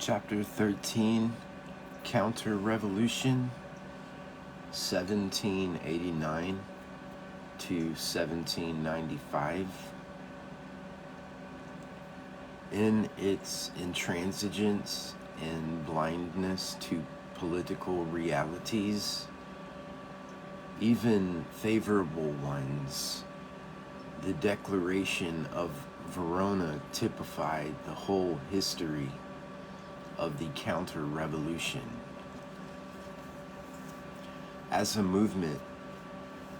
Chapter 13, Counter-Revolution, 1789 to 1795. In its intransigence and blindness to political realities, even favorable ones, the Declaration of Verona typified the whole history of the counter-revolution. As a movement,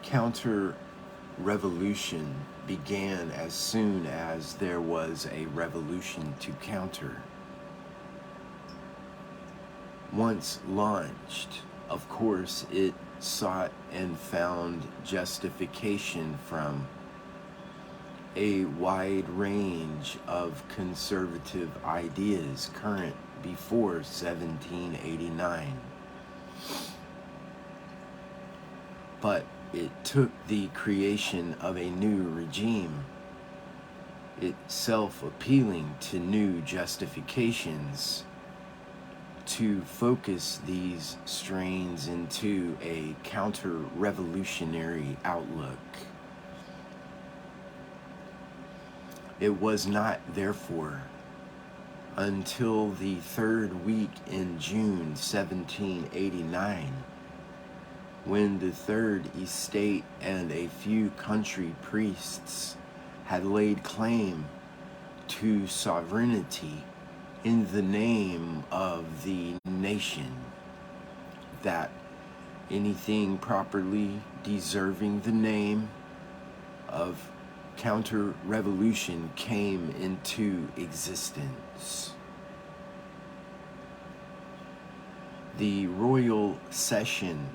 counter-revolution began as soon as there was a revolution to counter. Once launched, of course, it sought and found justification from a wide range of conservative ideas current before 1789. But it took the creation of a new regime, itself appealing to new justifications, to focus these strains into a counter-revolutionary outlook. It was not, therefore, until the third week in June 1789, when the Third Estate and a few country priests had laid claim to sovereignty in the name of the nation, that anything properly deserving the name of counter-revolution came into existence. The royal session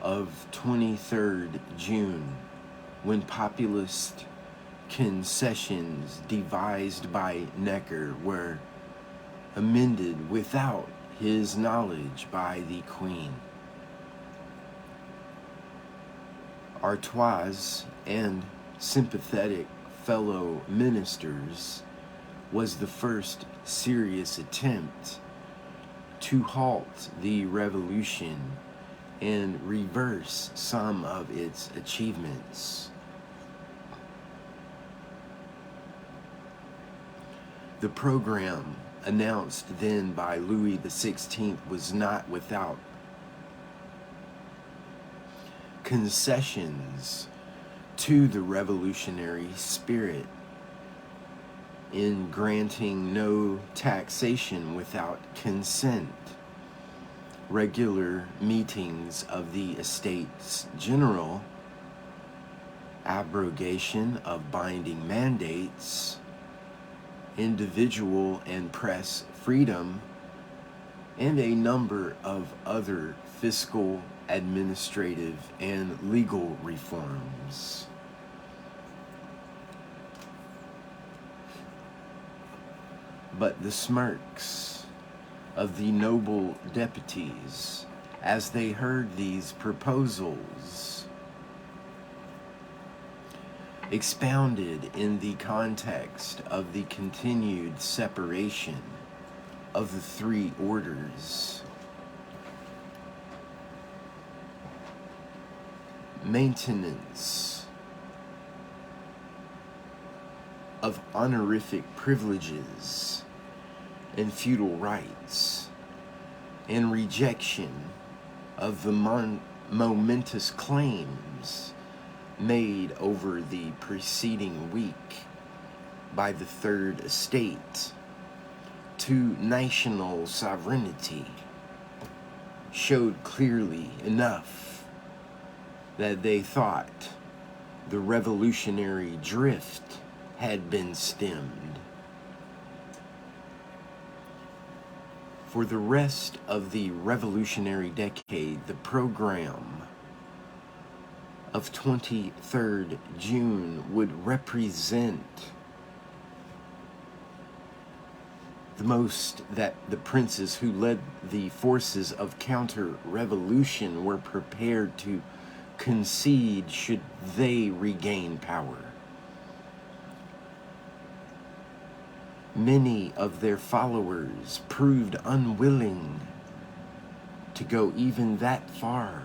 of 23rd June, when populist concessions devised by Necker were amended without his knowledge by the Queen, Artois and sympathetic fellow ministers, was the first serious attempt to halt the revolution and reverse some of its achievements. The program announced then by Louis XVI was not without concessions to the revolutionary spirit, in granting no taxation without consent, regular meetings of the Estates General, abrogation of binding mandates, individual and press freedom, and a number of other fiscal, administrative, and legal reforms. But the smirks of the noble deputies, as they heard these proposals expounded in the context of the continued separation of the three orders, maintenance of honorific privileges and feudal rights, and rejection of the momentous claims made over the preceding week by the Third Estate to national sovereignty, showed clearly enough that they thought the revolutionary drift had been stemmed. For the rest of the revolutionary decade, the program of 23rd June would represent the most that the princes who led the forces of counter-revolution were prepared to concede should they regain power. Many of their followers proved unwilling to go even that far,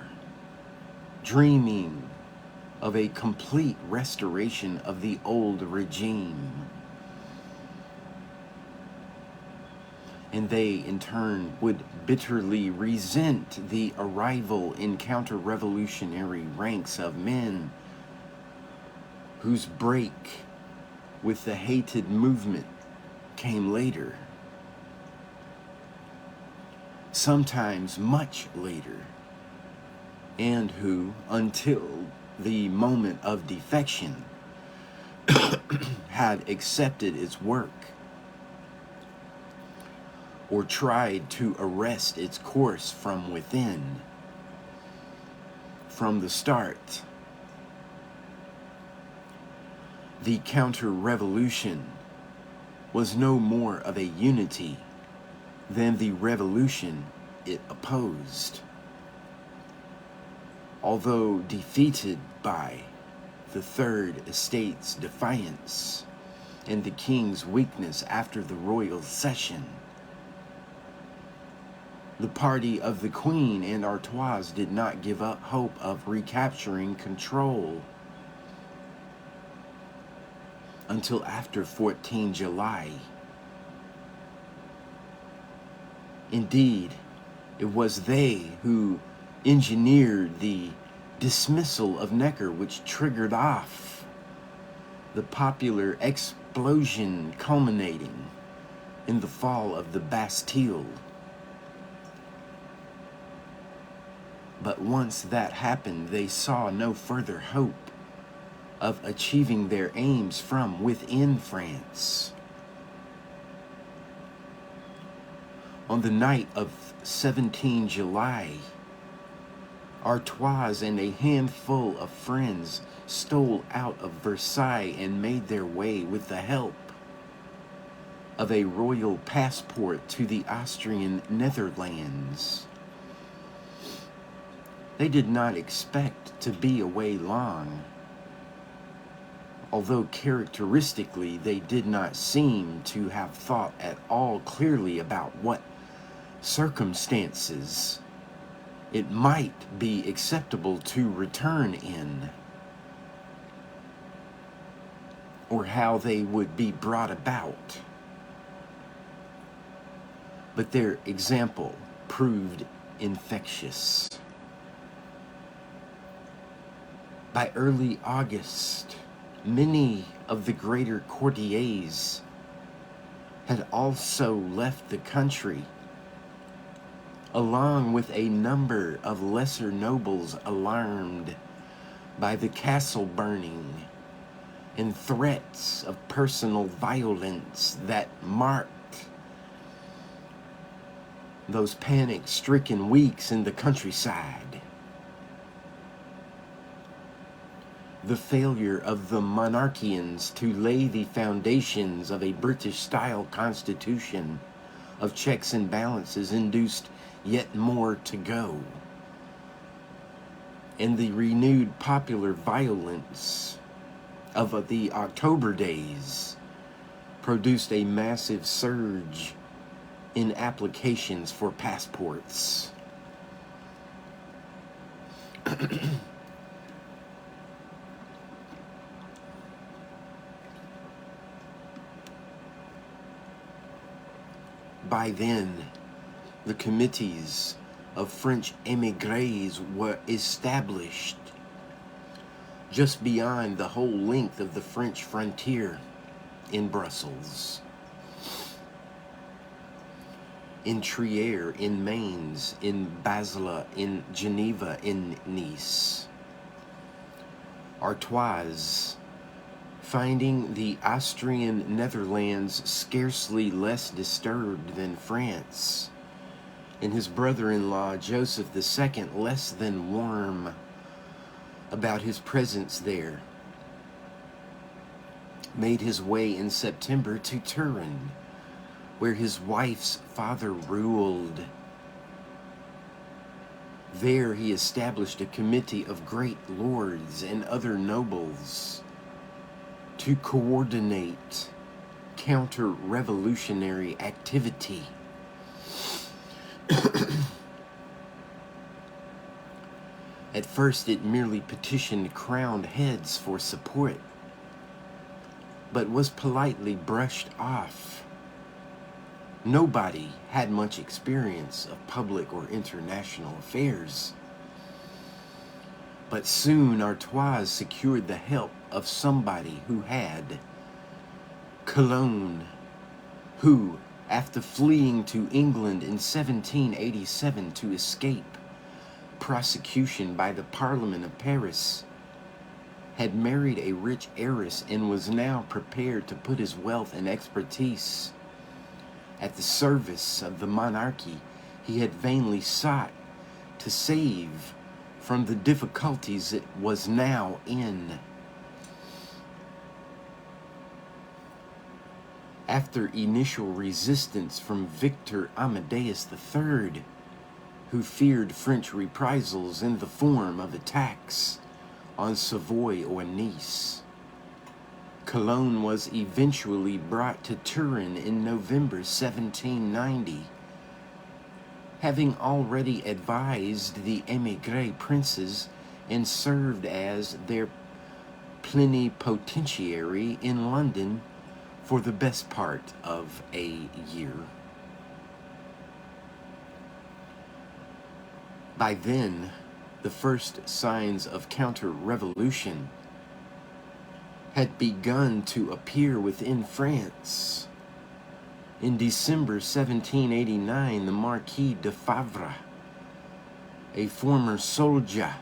dreaming of a complete restoration of the old regime. And they, in turn, would bitterly resent the arrival in counter-revolutionary ranks of men whose break with the hated movement came later, sometimes much later, and who, until the moment of defection, had accepted its work or tried to arrest its course from within. From the start, the counter-revolution was no more of a unity than the revolution it opposed. Although defeated by the Third Estate's defiance and the king's weakness after the royal session, the party of the Queen and Artois did not give up hope of recapturing control until after 14 July. Indeed, it was they who engineered the dismissal of Necker, which triggered off the popular explosion culminating in the fall of the Bastille. But once that happened, they saw no further hope of achieving their aims from within France. On the night of 17 July, Artois and a handful of friends stole out of Versailles and made their way with the help of a royal passport to the Austrian Netherlands. They did not expect to be away long, although characteristically they did not seem to have thought at all clearly about what circumstances it might be acceptable to return in, or how they would be brought about. But their example proved infectious. By early August, many of the greater courtiers had also left the country, along with a number of lesser nobles alarmed by the castle burning and threats of personal violence that marked those panic-stricken weeks in the countryside. The failure of the monarchians to lay the foundations of a British-style constitution of checks and balances induced yet more to go. And the renewed popular violence of the October days produced a massive surge in applications for passports. By then, the committees of French émigrés were established just beyond the whole length of the French frontier in Brussels, in Trier, in Mainz, in Basel, in Geneva, in Nice. Artois, finding the Austrian Netherlands scarcely less disturbed than France, and his brother-in-law Joseph II less than warm about his presence there, made his way in September to Turin, where his wife's father ruled. There he established a committee of great lords and other nobles to coordinate counter-revolutionary activity. At first, it merely petitioned crowned heads for support, but was politely brushed off. Nobody had much experience of public or international affairs. But soon Artois secured the help of somebody who had. Calonne, who, after fleeing to England in 1787 to escape prosecution by the Parliament of Paris, had married a rich heiress and was now prepared to put his wealth and expertise at the service of the monarchy he had vainly sought to save from the difficulties it was now in. After initial resistance from Victor Amadeus III, who feared French reprisals in the form of attacks on Savoy or Nice, Calonne was eventually brought to Turin in November 1790, having already advised the émigré princes and served as their plenipotentiary in London for the best part of a year. By then, the first signs of counter-revolution had begun to appear within France. In December 1789, the Marquis de Favre, a former soldier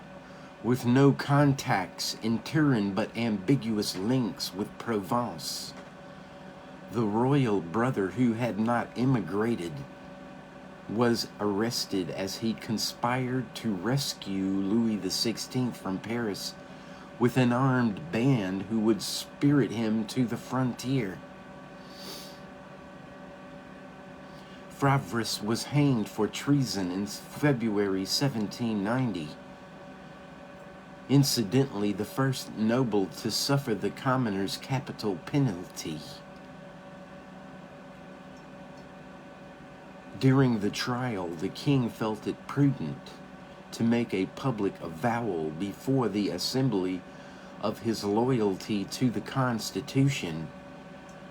with no contacts in Turin but ambiguous links with Provence, the royal brother who had not emigrated, was arrested as he conspired to rescue Louis XVI from Paris with an armed band who would spirit him to the frontier. Favre was hanged for treason in February 1790. Incidentally, the first noble to suffer the commoner's capital penalty. During the trial, the king felt it prudent to make a public avowal before the assembly of his loyalty to the Constitution,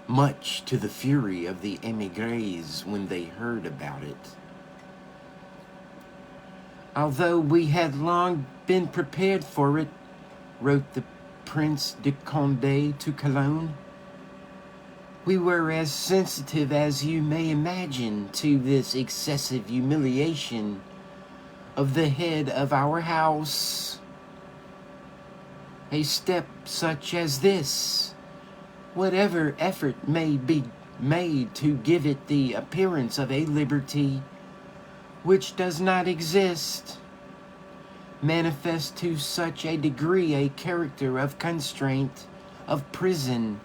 much to the fury of the émigrés when they heard about it. Although we had long been prepared for it, wrote the Prince de Condé to Calonne, we were as sensitive as you may imagine to this excessive humiliation of the head of our house. A step such as this, whatever effort may be made to give it the appearance of a liberty which does not exist, manifests to such a degree a character of constraint, of prison,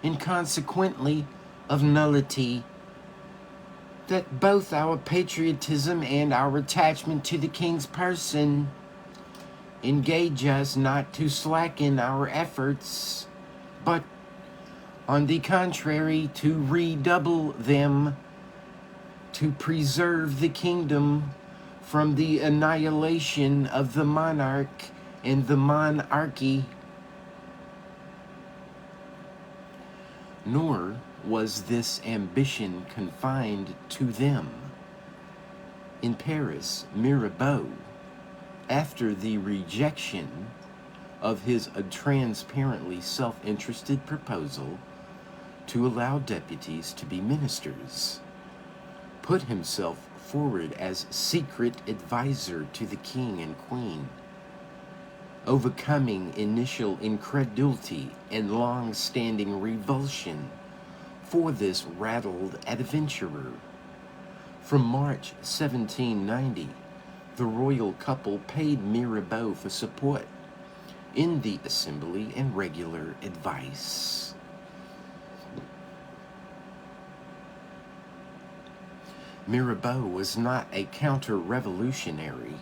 and consequently of nullity, that both our patriotism and our attachment to the king's person engage us not to slacken our efforts, but, on the contrary, to redouble them to preserve the kingdom from the annihilation of the monarch and the monarchy. Nor was this ambition confined to them. In Paris, Mirabeau, after the rejection of his transparently self-interested proposal to allow deputies to be ministers, put himself forward as secret advisor to the king and queen, overcoming initial incredulity and long-standing revulsion for this rattled adventurer. From March 1790, the royal couple paid Mirabeau for support in the assembly and regular advice. Mirabeau was not a counter-revolutionary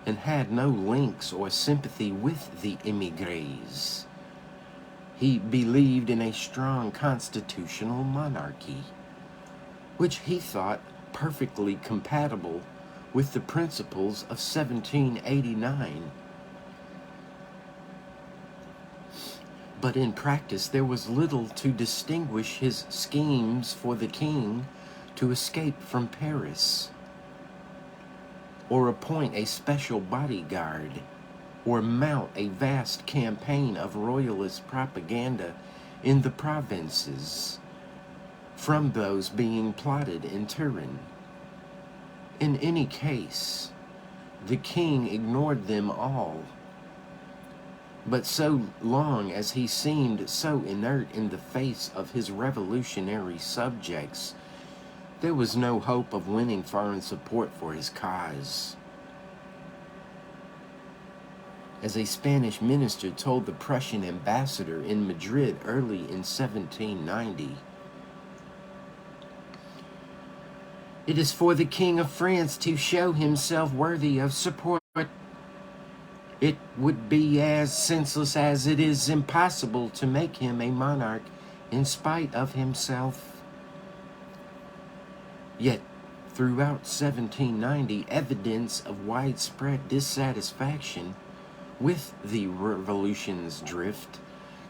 and had no links or sympathy with the émigrés. He believed in a strong constitutional monarchy, which he thought perfectly compatible with the principles of 1789. But in practice, there was little to distinguish his schemes for the king to escape from Paris, or appoint a special bodyguard, or mount a vast campaign of royalist propaganda in the provinces from those being plotted in Turin. In any case, the king ignored them all. But so long as he seemed so inert in the face of his revolutionary subjects, there was no hope of winning foreign support for his cause. As a Spanish minister told the Prussian ambassador in Madrid early in 1790, "It is for the King of France to show himself worthy of support. It would be as senseless as it is impossible to make him a monarch in spite of himself." Yet, throughout 1790, evidence of widespread dissatisfaction with the revolution's drift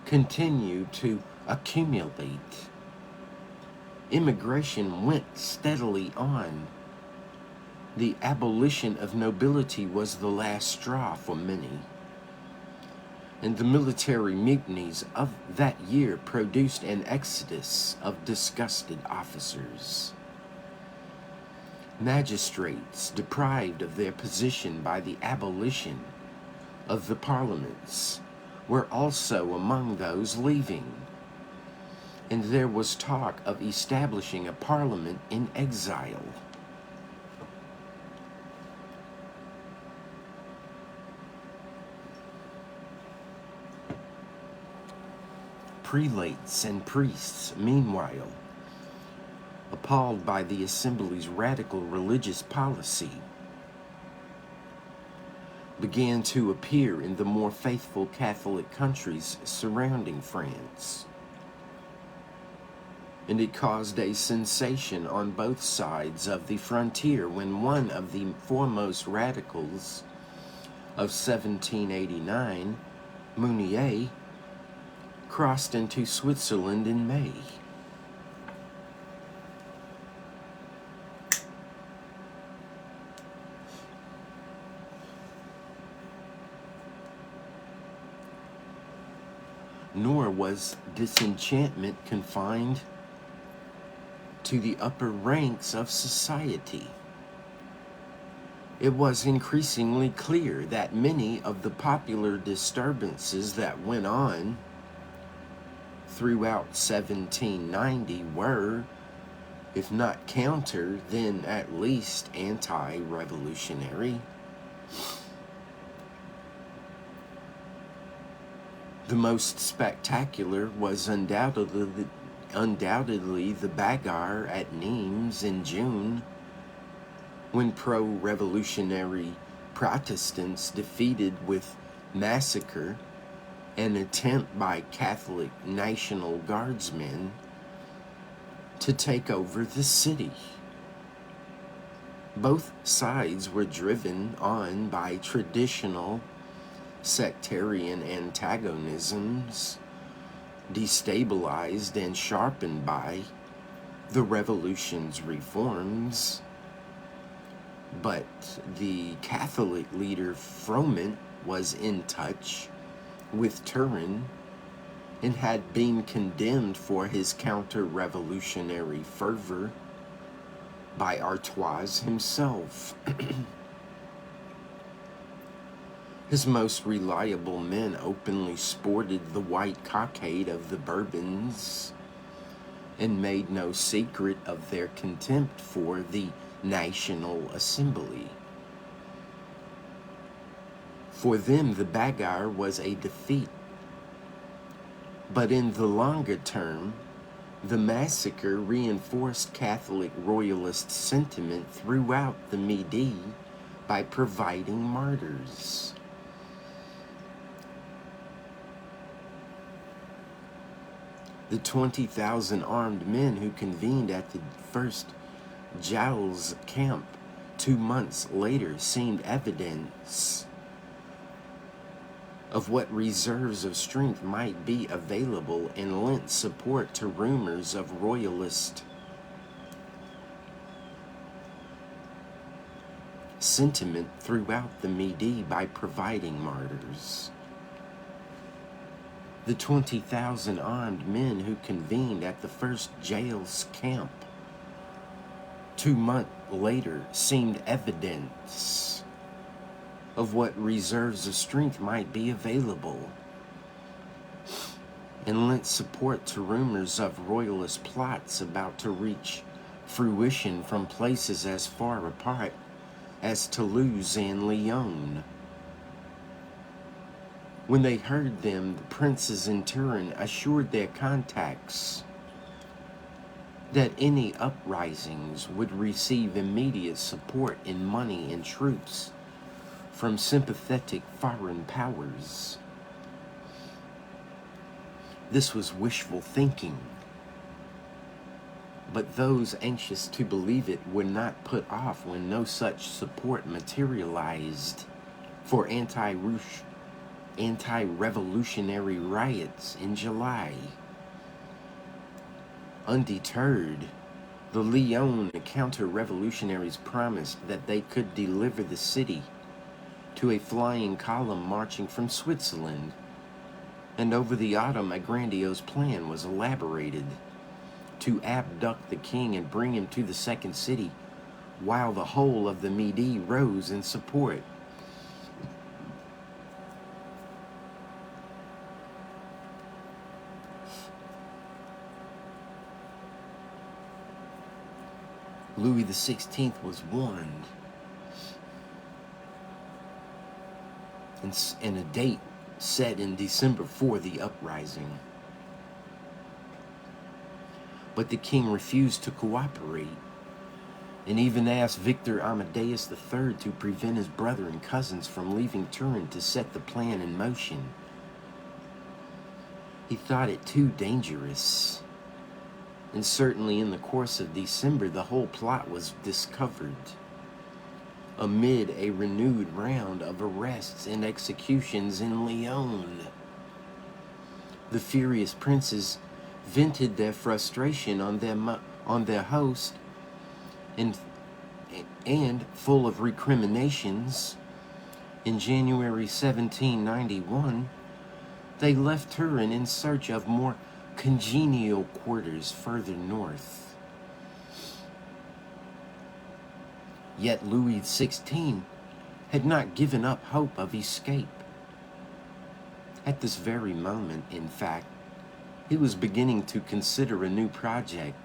continued to accumulate. Immigration went steadily on. The abolition of nobility was the last straw for many, and the military mutinies of that year produced an exodus of disgusted officers. Magistrates, deprived of their position by the abolition of the parliaments, were also among those leaving, and there was talk of establishing a parliament in exile. Prelates and priests, meanwhile, appalled by the assembly's radical religious policy, began to appear in the more faithful Catholic countries surrounding France. And it caused a sensation on both sides of the frontier when one of the foremost radicals of 1789, Mounier, crossed into Switzerland in May. Nor was disenchantment confined to the upper ranks of society. It was increasingly clear that many of the popular disturbances that went on throughout 1790 were, if not counter, then at least anti-revolutionary. The most spectacular was undoubtedly the bagarre at Nimes in June, when pro-revolutionary Protestants defeated with massacre an attempt by Catholic National Guardsmen to take over the city. Both sides were driven on by traditional sectarian antagonisms, destabilized and sharpened by the revolution's reforms. But the Catholic leader Froment was in touch with Turin and had been condemned for his counter-revolutionary fervor by Artois himself. His most reliable men openly sported the white cockade of the Bourbons and made no secret of their contempt for the National Assembly. For them, the bagarre was a defeat. But in the longer term, the massacre reinforced Catholic royalist sentiment throughout the Midi by providing martyrs. The 20,000 armed men who convened at the first Giles camp 2 months later seemed evidence of what reserves of strength might be available and lent support to rumors of royalist sentiment throughout the Midi by providing martyrs. The 20,000 armed men who convened at the first Giles camp 2 months later seemed evidence of what reserves of strength might be available and lent support to rumors of royalist plots about to reach fruition from places as far apart as Toulouse and Lyon. When they heard them, the princes in Turin assured their contacts that any uprisings would receive immediate support in money and troops from sympathetic foreign powers. This was wishful thinking, but those anxious to believe it were not put off when no such support materialized for anti-revolutionary riots in July. Undeterred, the Lyon counter-revolutionaries promised that they could deliver the city to a flying column marching from Switzerland, and over the autumn a grandiose plan was elaborated to abduct the king and bring him to the second city, while the whole of the Midi rose in support. Louis XVI was warned, and a date set in December for the uprising. But the king refused to cooperate, and even asked Victor Amadeus III to prevent his brother and cousins from leaving Turin to set the plan in motion. He thought it too dangerous. And certainly in the course of December, the whole plot was discovered amid a renewed round of arrests and executions in Lyon. The furious princes vented their frustration on their host, and full of recriminations, in January 1791, they left Turin in search of more congenial quarters further north. Yet Louis XVI had not given up hope of escape. At this very moment, in fact, he was beginning to consider a new project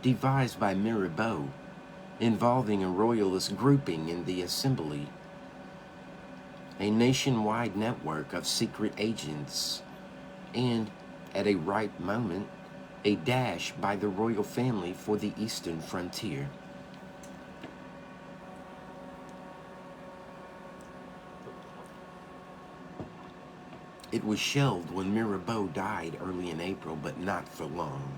devised by Mirabeau involving a royalist grouping in the Assembly, a nationwide network of secret agents, and at a ripe moment, a dash by the royal family for the eastern frontier. It was shelved when Mirabeau died early in April, but not for long.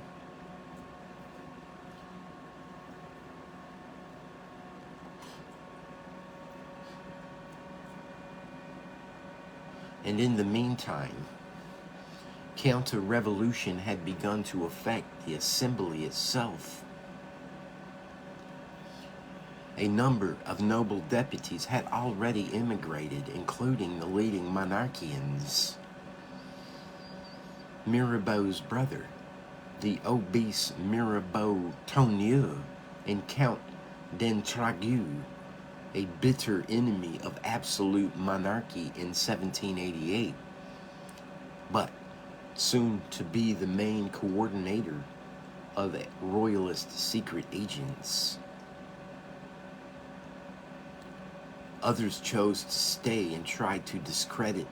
And in the meantime, counter-revolution had begun to affect the Assembly itself. A number of noble deputies had already immigrated, including the leading monarchians. Mirabeau's brother, the obese Mirabeau Tonneau, and Count d'Entragues, a bitter enemy of absolute monarchy in 1788, but soon to be the main coordinator of royalist secret agents. Others chose to stay and tried to discredit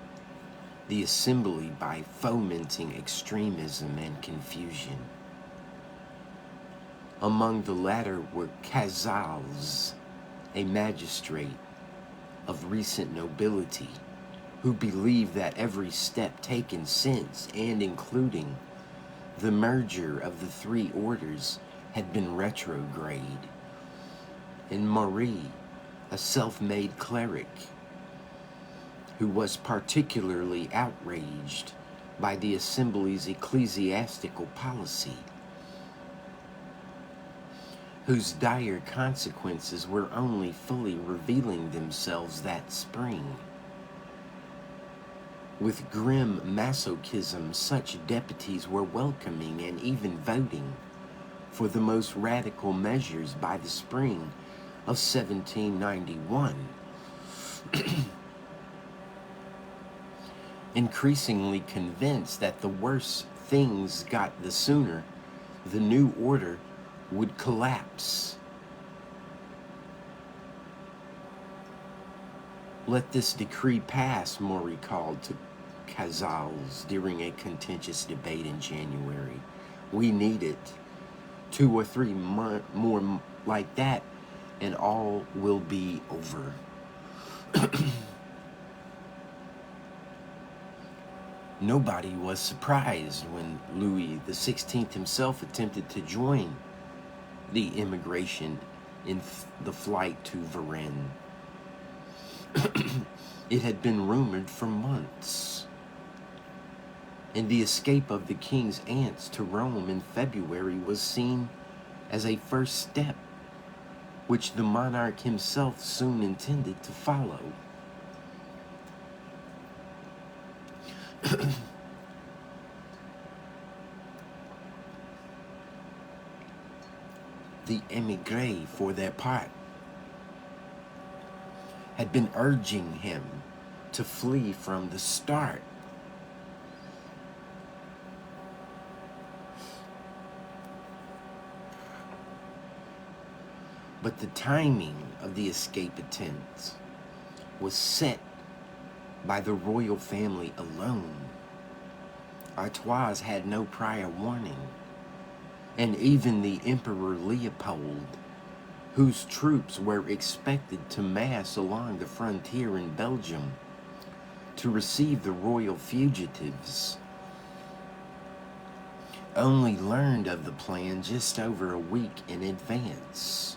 the Assembly by fomenting extremism and confusion. Among the latter were Cazals, a magistrate of recent nobility, who believed that every step taken since, and including The merger of the three orders had been retrograde, and Marie, a self-made cleric who was particularly outraged by the Assembly's ecclesiastical policy, whose dire consequences were only fully revealing themselves that spring. With grim masochism, such deputies were welcoming and even voting for the most radical measures by the spring of 1791. Increasingly convinced that the worse things got, the sooner the new order would collapse. "Let this decree pass," Maury called to Casals during a contentious debate in January. "We need it. 2 or 3 more like that, and all will be over." Nobody was surprised when Louis XVI himself attempted to join the immigration in the flight to Varennes. It had been rumored for months, and the escape of the king's aunts to Rome in February was seen as a first step, which the monarch himself soon intended to follow. The émigrés, for their part, had been urging him to flee from the start. But the timing of the escape attempt was set by the royal family alone. Artois had no prior warning, and even the Emperor Leopold, whose troops were expected to mass along the frontier in Belgium to receive the royal fugitives, only learned of the plan just over a week in advance.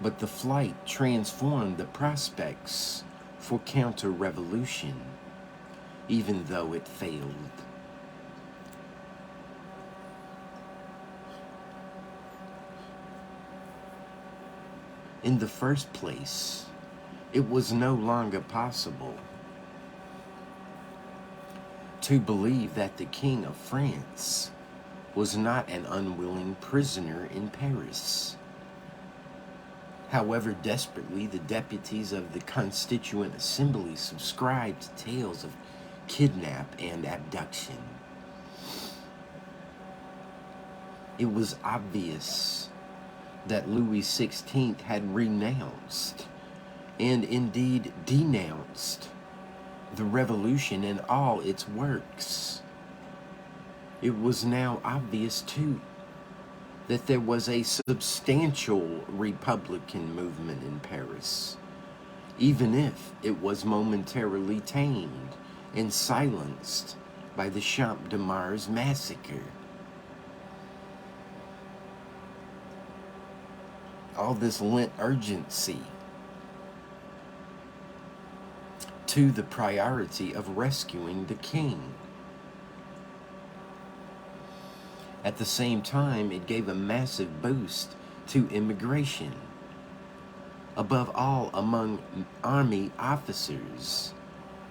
But the flight transformed the prospects for counter-revolution, even though it failed. In the first place, it was no longer possible to believe that the King of France was not an unwilling prisoner in Paris. However desperately the deputies of the Constituent Assembly subscribed to tales of kidnap and abduction, it was obvious that Louis XVI had renounced, and indeed denounced, the revolution and all its works. It was now obvious, too, that there was a substantial Republican movement in Paris, even if it was momentarily tamed and silenced by the Champ de Mars massacre. All this lent urgency to the priority of rescuing the king. At the same time, it gave a massive boost to immigration, above all among army officers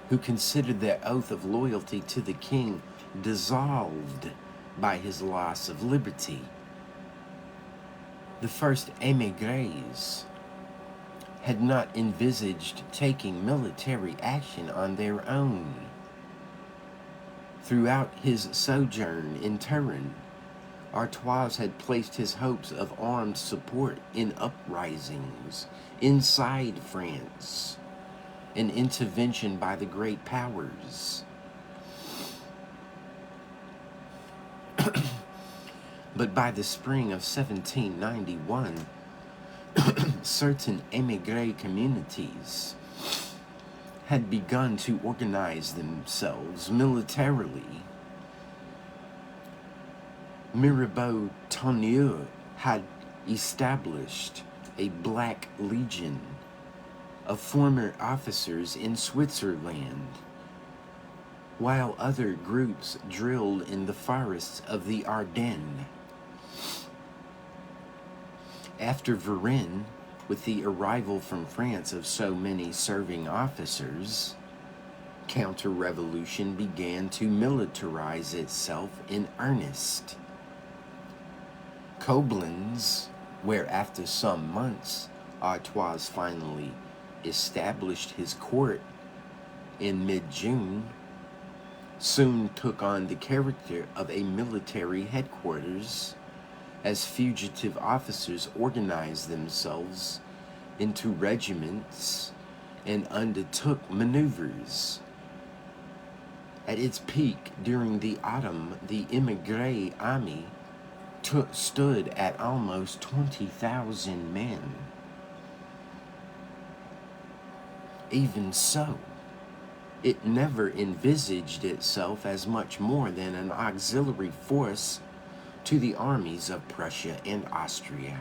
who considered their oath of loyalty to the king dissolved by his loss of liberty. The first émigrés had not envisaged taking military action on their own. Throughout his sojourn in Turin, Artois had placed his hopes of armed support in uprisings inside France, an intervention by the great powers. But by the spring of 1791, certain émigré communities had begun to organize themselves militarily Mirabeau Tonnier had established a Black Legion of former officers in Switzerland, while other groups drilled in the forests of the Ardennes. After Varennes, with the arrival from France of so many serving officers, counter-revolution began to militarize itself in earnest. Koblenz, where after some months Artois finally established his court in mid-June, soon took on the character of a military headquarters as fugitive officers organized themselves into regiments and undertook maneuvers. At its peak during the autumn, the émigré army stood at almost 20,000 men. Even so, it never envisaged itself as much more than an auxiliary force to the armies of Prussia and Austria.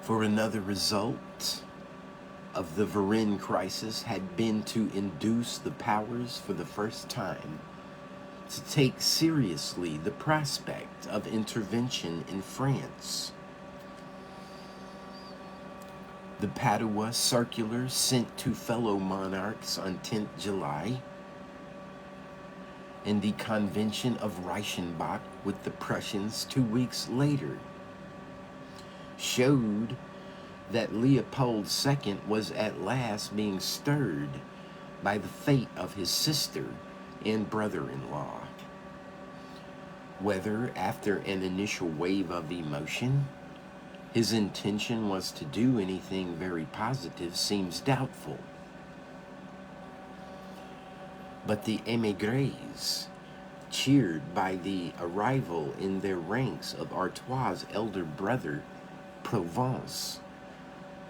For another result of the Varennes crisis had been to induce the powers for the first time to take seriously the prospect of intervention in France. The Padua circular sent to fellow monarchs on 10th July and the Convention of Reichenbach with the Prussians 2 weeks later showed that Leopold II was at last being stirred by the fate of his sister and brother-in-law. Whether, after an initial wave of emotion, his intention was to do anything very positive seems doubtful. But the émigrés, cheered by the arrival in their ranks of Artois' elder brother, Provence,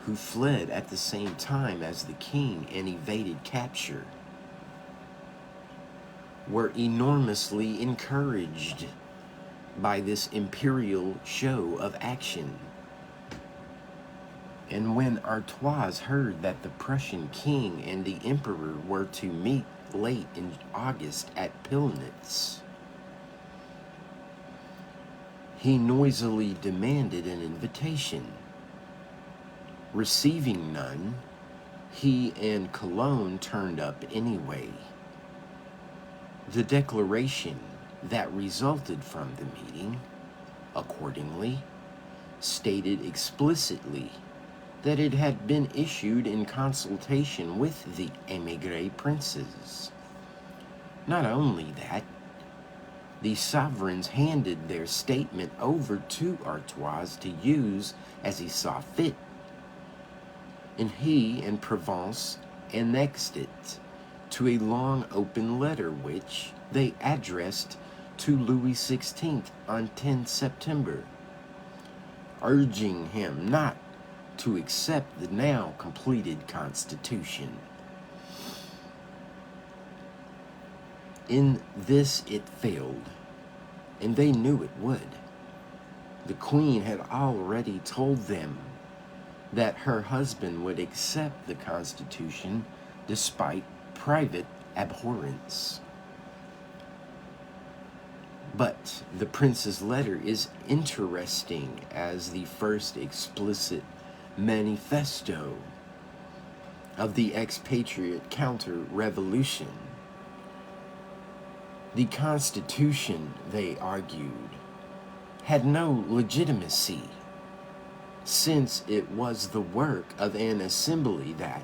who fled at the same time as the king and evaded capture, were enormously encouraged by this imperial show of action. And when Artois heard that the Prussian king and the emperor were to meet late in August at Pillnitz, he noisily demanded an invitation. Receiving none, he and Cologne turned up anyway. The declaration that resulted from the meeting, accordingly, stated explicitly that it had been issued in consultation with the émigré princes. Not only that, the sovereigns handed their statement over to Artois to use as he saw fit, and he and Provence annexed it to a long open letter which they addressed to Louis XVI on 10 September, urging him not to accept the now completed Constitution. In this it failed, and they knew it would. The Queen had already told them that her husband would accept the Constitution despite private abhorrence. But the prince's letter is interesting as the first explicit manifesto of the expatriate counter-revolution. The Constitution, they argued, had no legitimacy, since it was the work of an assembly that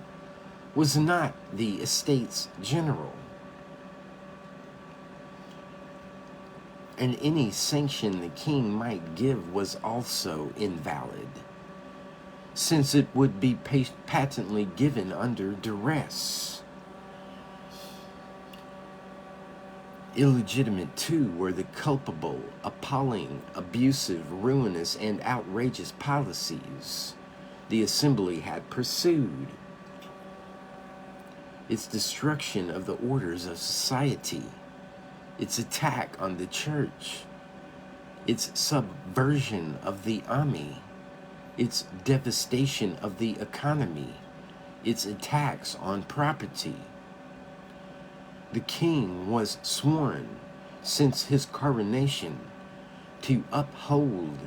was not the Estates General, and any sanction the king might give was also invalid, since it would be patently given under duress. Illegitimate, too, were the culpable, appalling, abusive, ruinous, and outrageous policies the Assembly had pursued. Its destruction of the orders of society, its attack on the church, its subversion of the army, its devastation of the economy, its attacks on property. The king was sworn, since his coronation, to uphold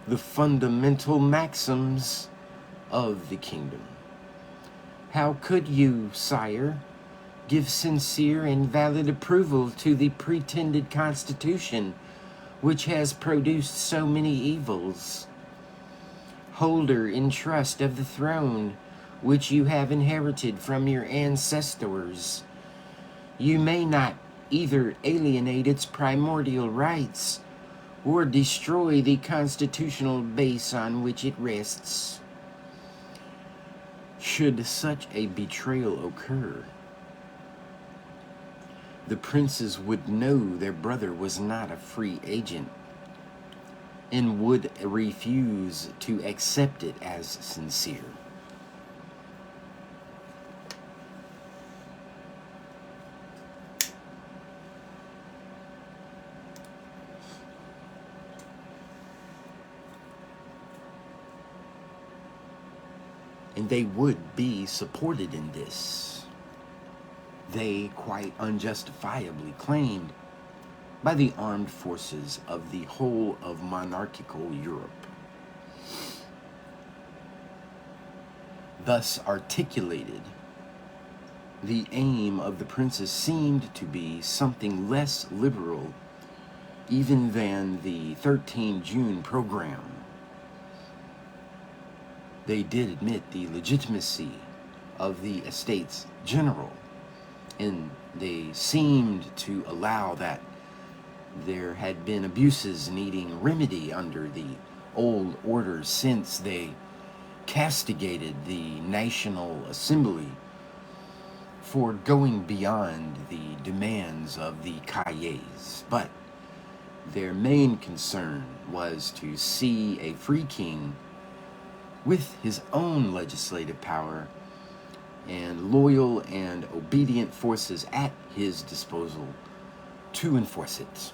the fundamental maxims of the kingdom. How could you, sire, give sincere and valid approval to the pretended constitution which has produced so many evils? Holder in trust of the throne which you have inherited from your ancestors, you may not either alienate its primordial rights or destroy the constitutional base on which it rests. Should such a betrayal occur, the princes would know their brother was not a free agent and would refuse to accept it as sincere. And they would be supported in this. They quite unjustifiably claimed by the armed forces of the whole of monarchical Europe. Thus articulated, the aim of the princes seemed to be something less liberal even than the 13 June program. They did admit the legitimacy of the Estates General, and they seemed to allow that there had been abuses needing remedy under the old orders since they castigated the National Assembly for going beyond the demands of the cahiers. But their main concern was to see a free king with his own legislative power and loyal and obedient forces at his disposal to enforce it.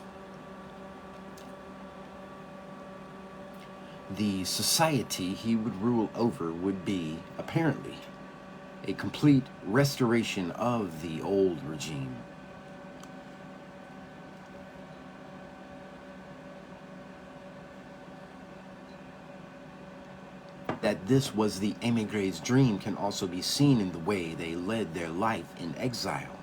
The society he would rule over would be, apparently, a complete restoration of the old regime. That this was the émigrés' dream can also be seen in the way they led their life in exile.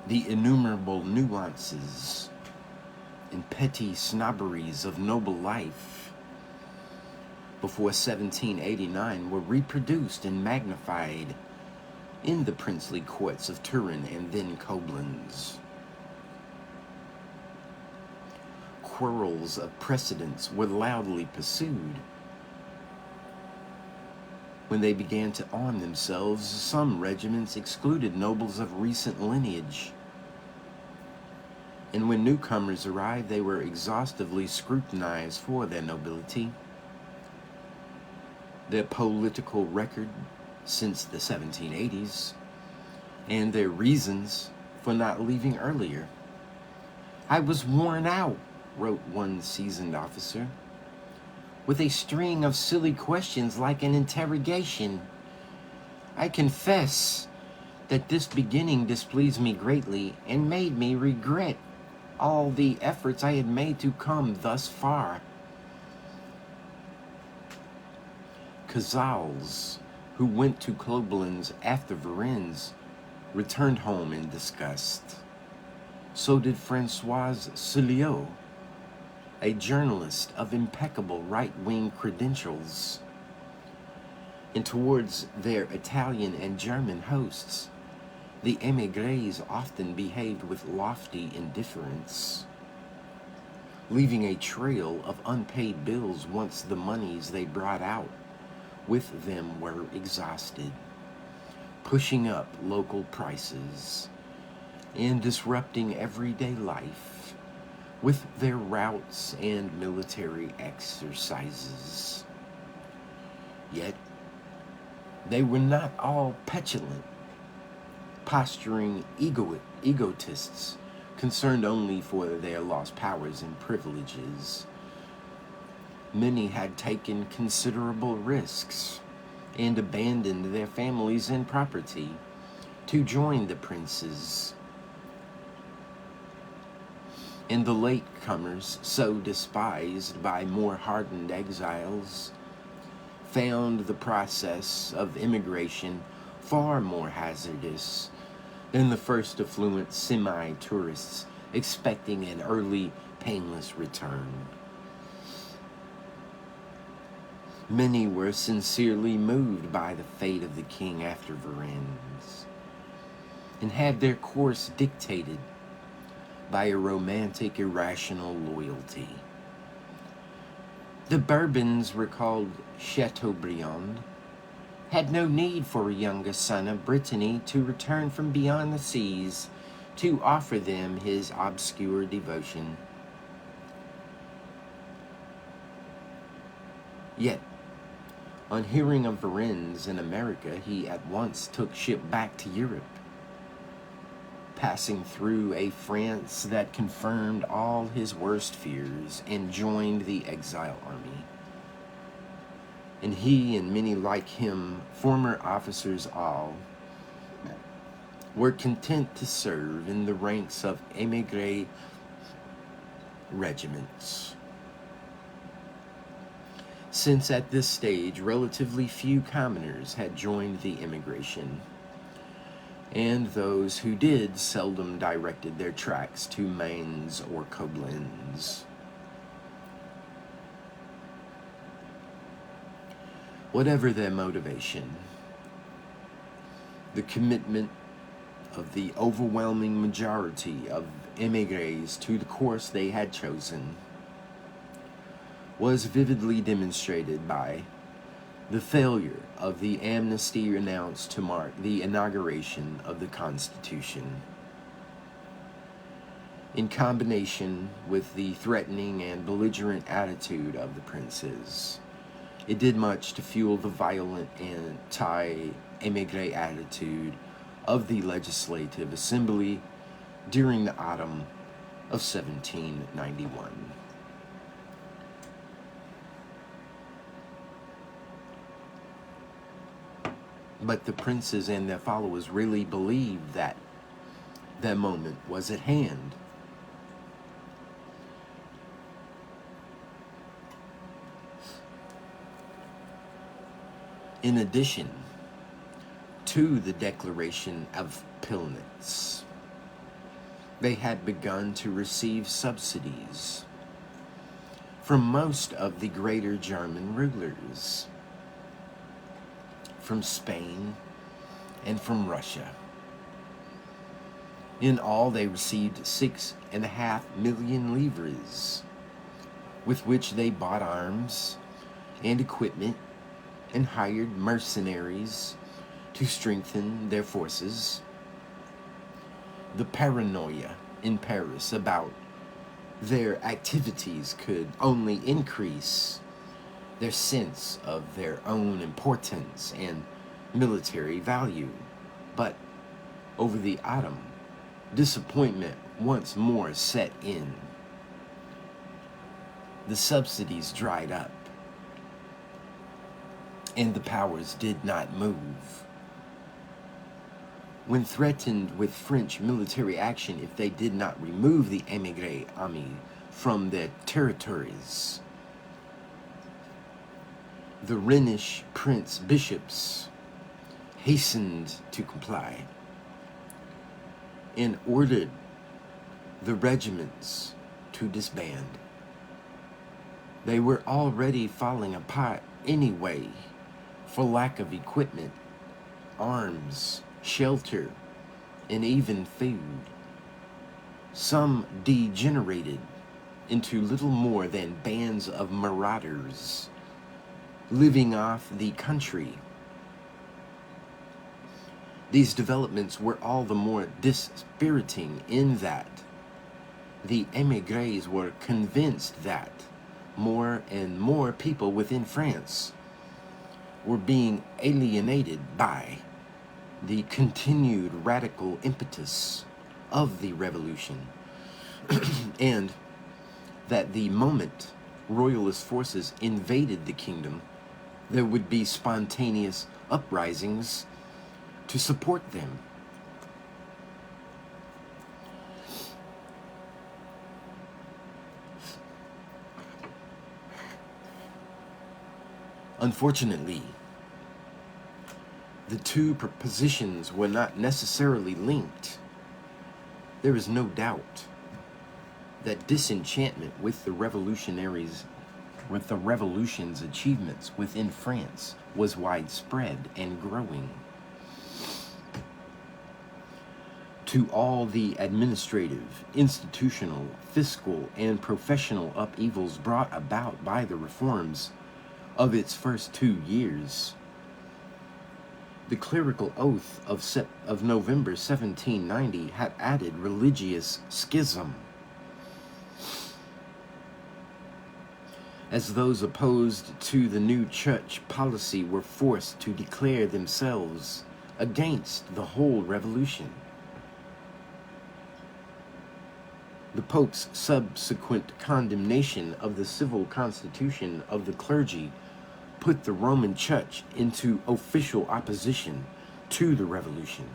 The innumerable nuances and petty snobberies of noble life before 1789 were reproduced and magnified in the princely courts of Turin and then Koblenz. Quarrels of precedence were loudly pursued. When they began to arm themselves, some regiments excluded nobles of recent lineage. And when newcomers arrived, they were exhaustively scrutinized for their nobility, their political record since the 1780s, and their reasons for not leaving earlier. "I was worn out," wrote one seasoned officer, "with a string of silly questions like an interrogation. I confess that this beginning displeased me greatly and made me regret all the efforts I had made to come thus far." Casals, who went to Koblenz after Varennes, returned home in disgust. So did Françoise Souliot, a journalist of impeccable right-wing credentials. And towards their Italian and German hosts, the émigrés often behaved with lofty indifference. leaving a trail of unpaid bills once the monies they brought out with them were exhausted, pushing up local prices and disrupting everyday life with their routes and military exercises. Yet, they were not all petulant, posturing egotists concerned only for their lost powers and privileges. Many had taken considerable risks and abandoned their families and property to join the princes. And the latecomers, so despised by more hardened exiles, found the process of immigration far more hazardous than the first affluent semi-tourists expecting an early, painless return. Many were sincerely moved by the fate of the king after Varennes, and had their course dictated by a romantic, irrational loyalty. The Bourbons were called Chateaubriand, had no need for a younger son of Brittany to return from beyond the seas to offer them his obscure devotion. Yet, on hearing of Varennes in America, he at once took ship back to Europe, passing through a France that confirmed all his worst fears, and joined the exile army. And he and many like him, former officers all, were content to serve in the ranks of émigré regiments. Since at this stage relatively few commoners had joined the immigration, and those who did seldom directed their tracks to Mainz or Koblenz. Whatever their motivation, the commitment of the overwhelming majority of émigrés to the course they had chosen was vividly demonstrated by the failure of the amnesty announced to mark the inauguration of the Constitution. In combination with the threatening and belligerent attitude of the princes, it did much to fuel the violent anti-émigré attitude of the Legislative Assembly during the autumn of 1791. But the princes and their followers really believed that their moment was at hand. In addition to the Declaration of Pillnitz, they had begun to receive subsidies from most of the greater German rulers, from Spain and from Russia. In all, they received 6.5 million livres, with which they bought arms and equipment and hired mercenaries to strengthen their forces. The paranoia in Paris about their activities could only increase their sense of their own importance and military value. But over the autumn, disappointment once more set in. The subsidies dried up, and the powers did not move. When threatened with French military action if they did not remove the émigré army from their territories, the Rhenish prince-bishops hastened to comply and ordered the regiments to disband. They were already falling apart anyway for lack of equipment, arms, shelter, and even food. Some degenerated into little more than bands of marauders living off the country. These developments were all the more dispiriting in that the émigrés were convinced that more and more people within France were being alienated by the continued radical impetus of the revolution, and that the moment royalist forces invaded the kingdom, there would be spontaneous uprisings to support them. Unfortunately, the two positions were not necessarily linked. There is no doubt that disenchantment with the revolutionaries, with the revolution's achievements within France, was widespread and growing. To all the administrative, institutional, fiscal, and professional upheavals brought about by the reforms of its first 2 years, the clerical oath of November 1790 had added religious schism, as those opposed to the new church policy were forced to declare themselves against the whole revolution. The Pope's subsequent condemnation of the civil constitution of the clergy put the Roman Church into official opposition to the revolution,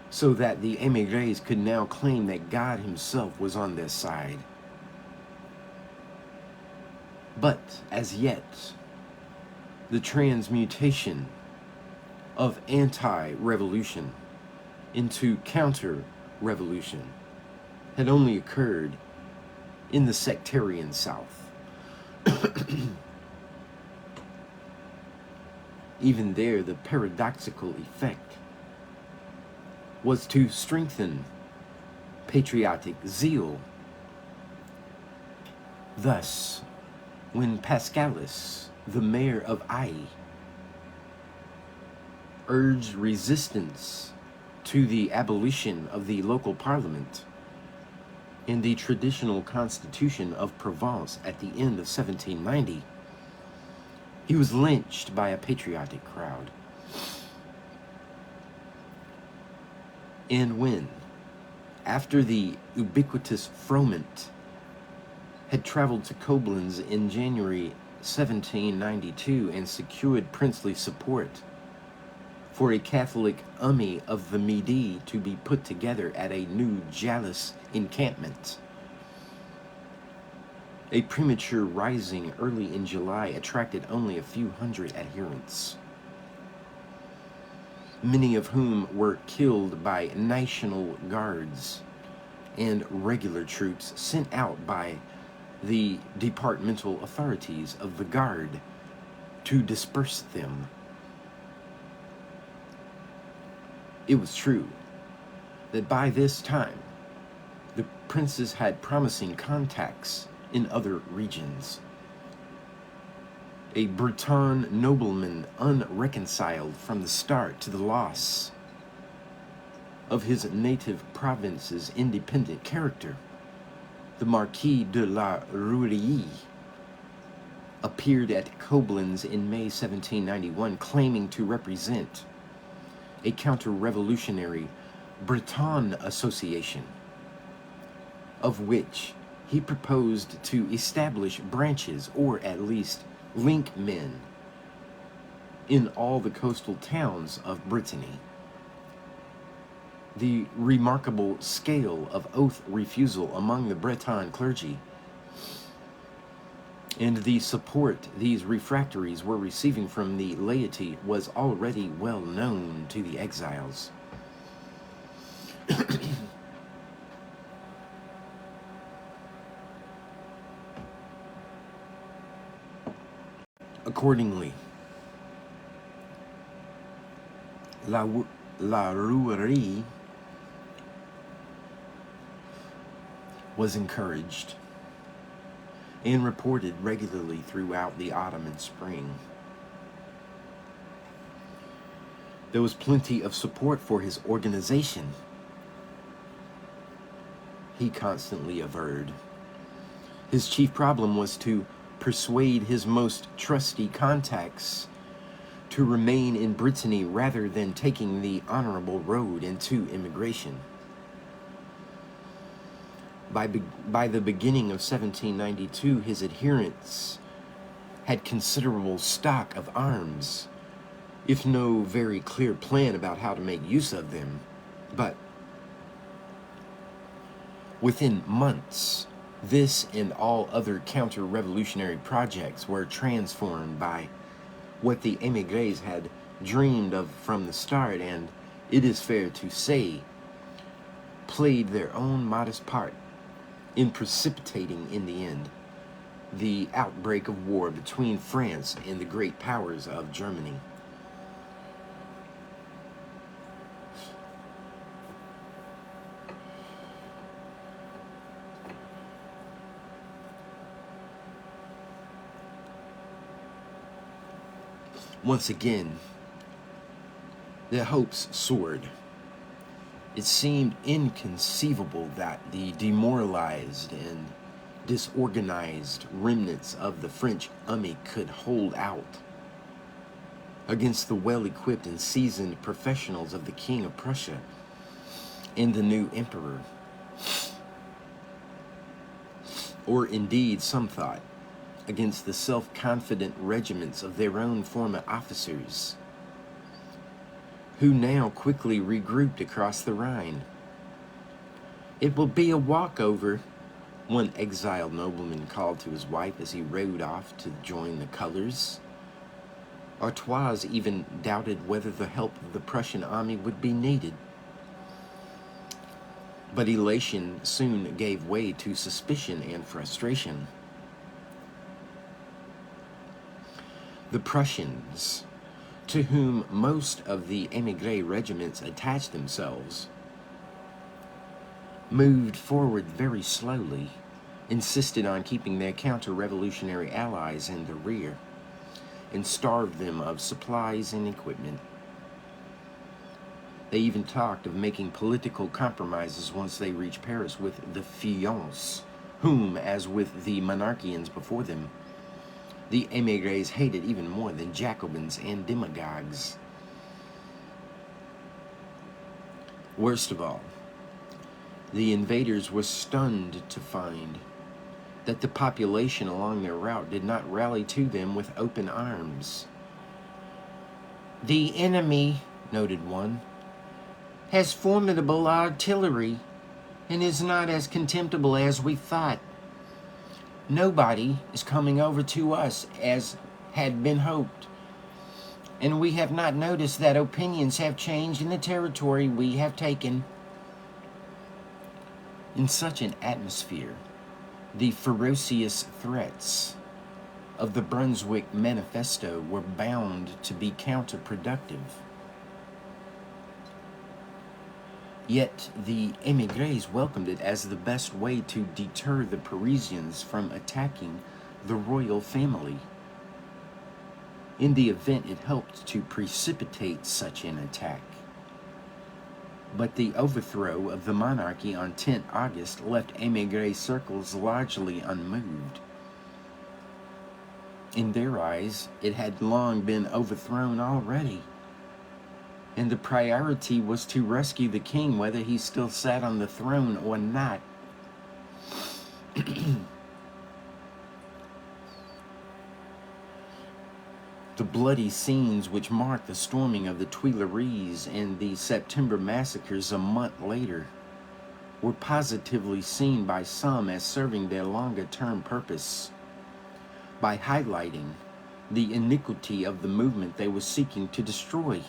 so that the émigrés could now claim that God himself was on their side. But as yet, the transmutation of anti-revolution into counter-revolution had only occurred in the sectarian South. Even there, the paradoxical effect was to strengthen patriotic zeal. Thus, when Pascalis, the mayor of Aix, urged resistance to the abolition of the local parliament in the traditional constitution of Provence at the end of 1790, he was lynched by a patriotic crowd. And when, after the ubiquitous Froment had traveled to Koblenz in January 1792 and secured princely support for a Catholic army of the Midi to be put together at a new Jalous encampment, a premature rising early in July attracted only a few hundred adherents, many of whom were killed by National Guards and regular troops sent out by the departmental authorities of the Guard to disperse them. It was true that by this time, the princes had promising contacts in other regions. A Breton nobleman unreconciled from the start to the loss of his native province's independent character, the Marquis de la Rouerie, appeared at Koblenz in May 1791, claiming to represent a counter-revolutionary Breton association, of which he proposed to establish branches, or at least link men, in all the coastal towns of Brittany. The remarkable scale of oath refusal among the Breton clergy and the support these refractories were receiving from the laity was already well known to the exiles. Accordingly, La Rouerie was encouraged and reported regularly throughout the autumn and spring. There was plenty of support for his organization, he constantly averred. His chief problem was to persuade his most trusty contacts to remain in Brittany rather than taking the honorable road into immigration. By the beginning of 1792, his adherents had considerable stock of arms, if no very clear plan about how to make use of them. But within months, this and all other counter-revolutionary projects were transformed by what the émigrés had dreamed of from the start, and it is fair to say, played their own modest part in precipitating, in the end, the outbreak of war between France and the great powers of Germany. Once again, their hopes soared. It seemed inconceivable that the demoralized and disorganized remnants of the French army could hold out against the well-equipped and seasoned professionals of the King of Prussia and the new emperor. Or indeed, some thought, against the self-confident regiments of their own former officers, who now quickly regrouped across the Rhine. "It will be a walkover," one exiled nobleman called to his wife as he rode off to join the colors. Artois even doubted whether the help of the Prussian army would be needed. But elation soon gave way to suspicion and frustration. The Prussians, to whom most of the émigré regiments attached themselves, moved forward very slowly, insisted on keeping their counter-revolutionary allies in the rear, and starved them of supplies and equipment. They even talked of making political compromises once they reached Paris with the Feuillants, whom, as with the monarchians before them, the émigrés hated even more than Jacobins and demagogues. Worst of all, the invaders were stunned to find that the population along their route did not rally to them with open arms. "The enemy," noted one, "has formidable artillery and is not as contemptible as we thought. Nobody is coming over to us as had been hoped, and we have not noticed that opinions have changed in the territory we have taken." In such an atmosphere, the ferocious threats of the Brunswick Manifesto were bound to be counterproductive. Yet the émigrés welcomed it as the best way to deter the Parisians from attacking the royal family. In the event, it helped to precipitate such an attack. But the overthrow of the monarchy on 10 August left émigré circles largely unmoved. In their eyes, it had long been overthrown already, and the priority was to rescue the king whether he still sat on the throne or not. The bloody scenes which marked the storming of the Tuileries and the September massacres a month later were positively seen by some as serving their longer-term purpose by highlighting the iniquity of the movement they were seeking to destroy.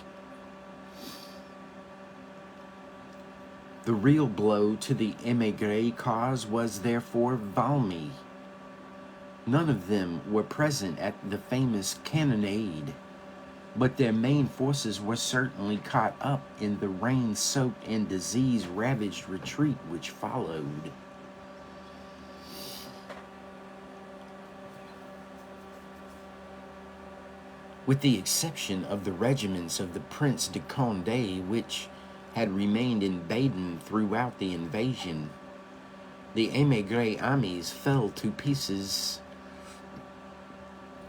The real blow to the émigré cause was therefore Valmy. None of them were present at the famous cannonade, but their main forces were certainly caught up in the rain-soaked and disease-ravaged retreat which followed. with the exception of the regiments of the Prince de Condé, which had remained in Baden throughout the invasion. The émigré armies fell to pieces,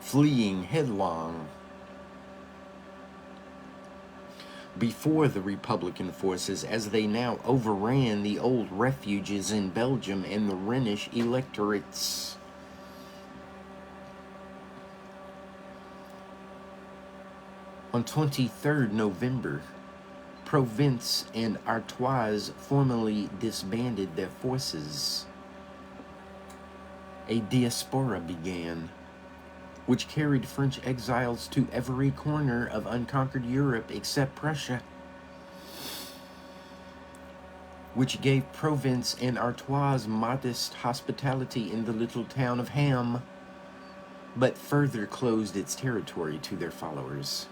fleeing headlong before the Republican forces as they now overran the old refuges in Belgium and the Rhenish electorates. On 23rd November, Provence and Artois formally disbanded their forces. A diaspora began, which carried French exiles to every corner of unconquered Europe except Prussia, which gave Provence and Artois modest hospitality in the little town of Ham, but further closed its territory to their followers.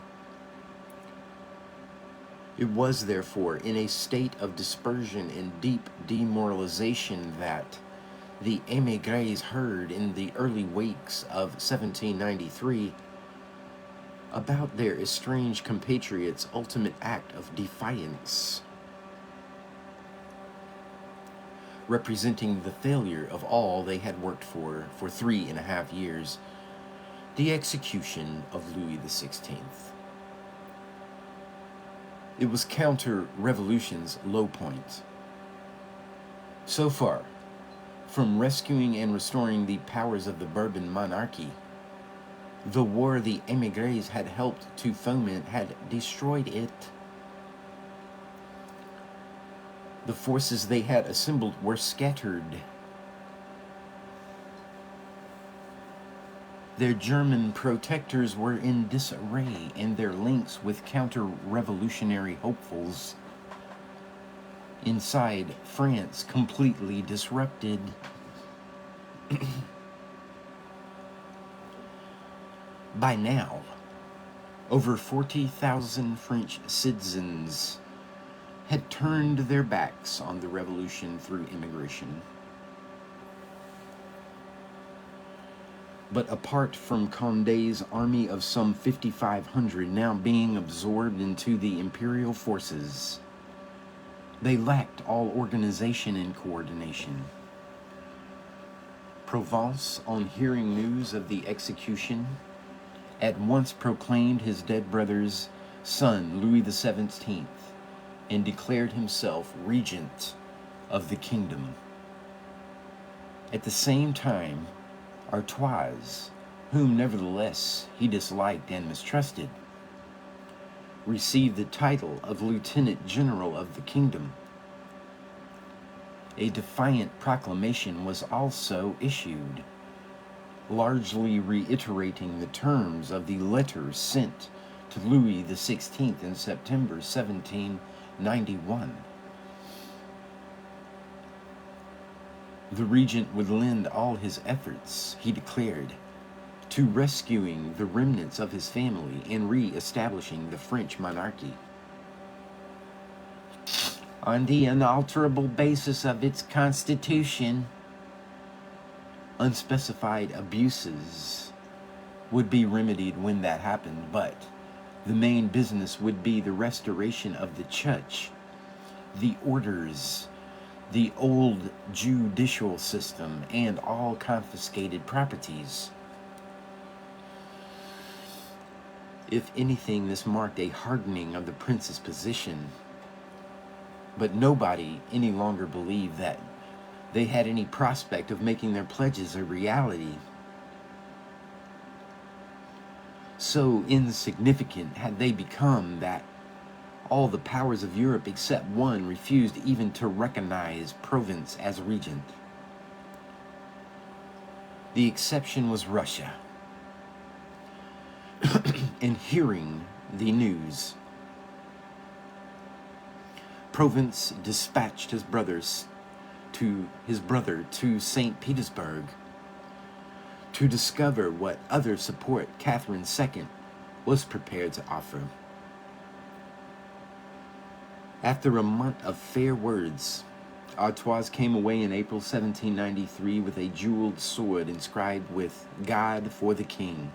It was, therefore, in a state of dispersion and deep demoralization that the émigrés heard in the early weeks of 1793 about their estranged compatriots' ultimate act of defiance, representing the failure of all they had worked for 3.5 years, the execution of Louis XVI. It was counter-revolution's low point. So far, from rescuing and restoring the powers of the Bourbon monarchy, the war the émigrés had helped to foment had destroyed it. The forces they had assembled were scattered. Their German protectors were in disarray, and their links with counter-revolutionary hopefuls inside France completely disrupted. By now, over 40,000 French citizens had turned their backs on the revolution through immigration. But apart from Condé's army of some 5,500 now being absorbed into the imperial forces, they lacked all organization and coordination. Provence, on hearing news of the execution, at once proclaimed his dead brother's son, Louis XVII, and declared himself regent of the kingdom. At the same time, Artois, whom nevertheless he disliked and mistrusted, received the title of Lieutenant General of the kingdom. A defiant proclamation was also issued, largely reiterating the terms of the letter sent to Louis XVI in September 1791. The regent would lend all his efforts, he declared, to rescuing the remnants of his family and re-establishing the French monarchy on the unalterable basis of its constitution. Unspecified abuses would be remedied when that happened, but the main business would be the restoration of the church, the orders, the old judicial system, and all confiscated properties. If anything, this marked a hardening of the prince's position, but nobody any longer believed that they had any prospect of making their pledges a reality. So insignificant had they become that all the powers of Europe except one refused even to recognize Provence as regent. The exception was Russia. And hearing the news, Provence dispatched his brother to St. Petersburg to discover what other support Catherine II was prepared to offer. After a month of fair words, Artois came away in April 1793 with a jeweled sword inscribed with "God for the King."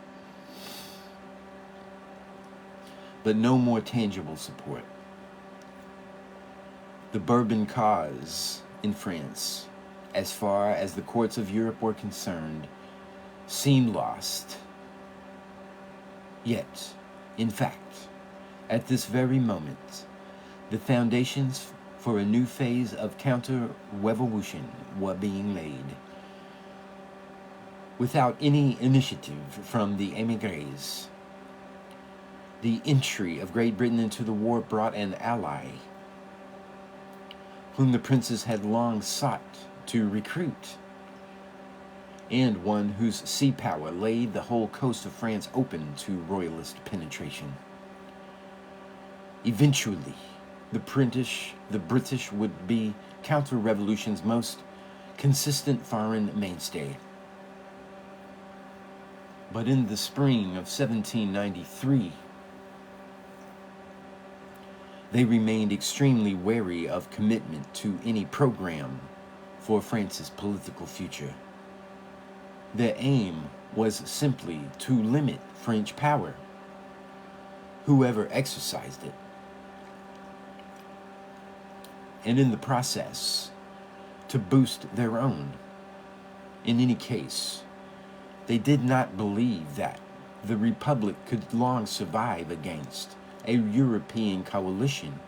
but no more tangible support. The Bourbon cause in France, as far as the courts of Europe were concerned, seemed lost. Yet, in fact, at this very moment, the foundations for a new phase of counter-revolution were being laid. Without any initiative from the émigrés, the entry of Great Britain into the war brought an ally whom the princes had long sought to recruit, and one whose sea power laid the whole coast of France open to royalist penetration. Eventually, the British would be counter-revolution's most consistent foreign mainstay. But in the spring of 1793, they remained extremely wary of commitment to any program for France's political future. Their aim was simply to limit French power, whoever exercised it, and in the process, to boost their own. In any case, they did not believe that the Republic could long survive against a European coalition,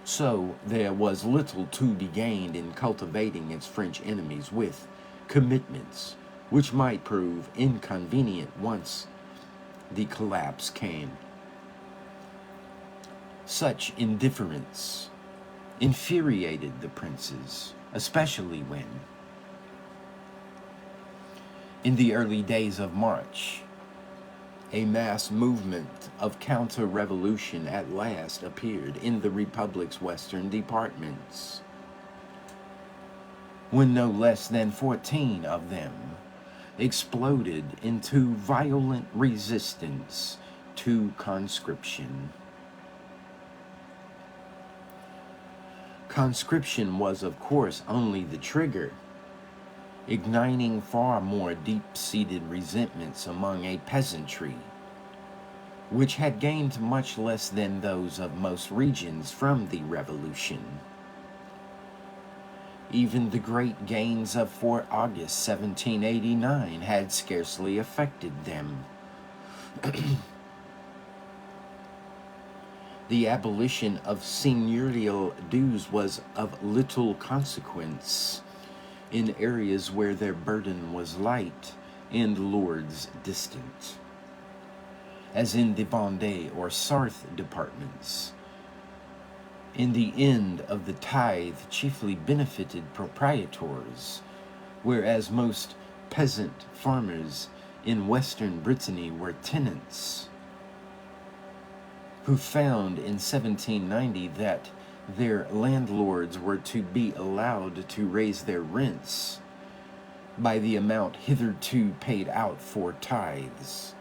so there was little to be gained in cultivating its French enemies with commitments which might prove inconvenient once the collapse came. Such indifference infuriated the princes, especially when, in the early days of March, a mass movement of counter-revolution at last appeared in the Republic's western departments, when no less than 14 of them exploded into violent resistance to conscription. Conscription was, of course, only the trigger, igniting far more deep-seated resentments among a peasantry, which had gained much less than those of most regions from the revolution. Even the great gains of Fort August 1789 had scarcely affected them. The abolition of seigneurial dues was of little consequence in areas where their burden was light and lords distant, as in the Vendée or Sarthe departments. In the end of the tithe chiefly benefited proprietors, whereas most peasant farmers in western Brittany were tenants, who found in 1790 that their landlords were to be allowed to raise their rents by the amount hitherto paid out for tithes.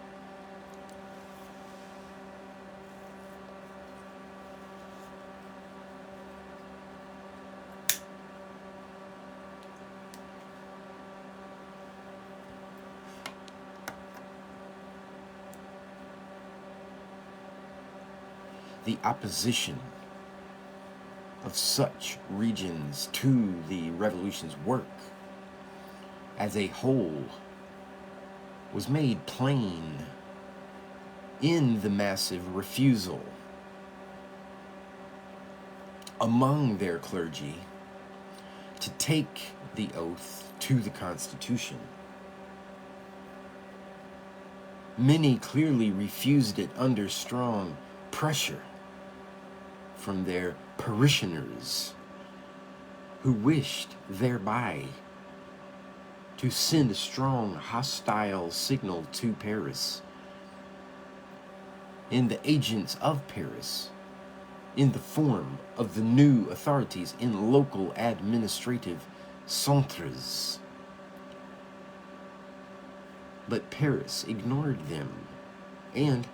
The opposition of such regions to the revolution's work as a whole was made plain in the massive refusal among their clergy to take the oath to the Constitution. Many clearly refused it under strong pressure from their parishioners, who wished thereby to send a strong hostile signal to Paris and the agents of Paris in the form of the new authorities in local administrative centres. But Paris ignored them and,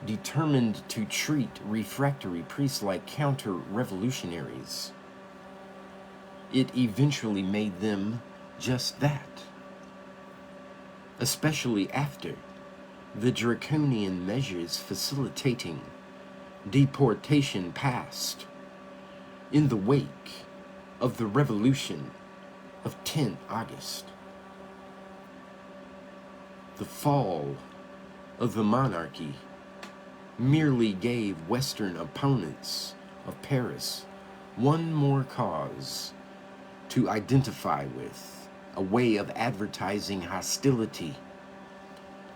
determined to treat refractory priests like counter-revolutionaries, it eventually made them just that, especially after the draconian measures facilitating deportation passed in the wake of the revolution of 10 August. The fall of the monarchy merely gave Western opponents of Paris one more cause to identify with, a way of advertising hostility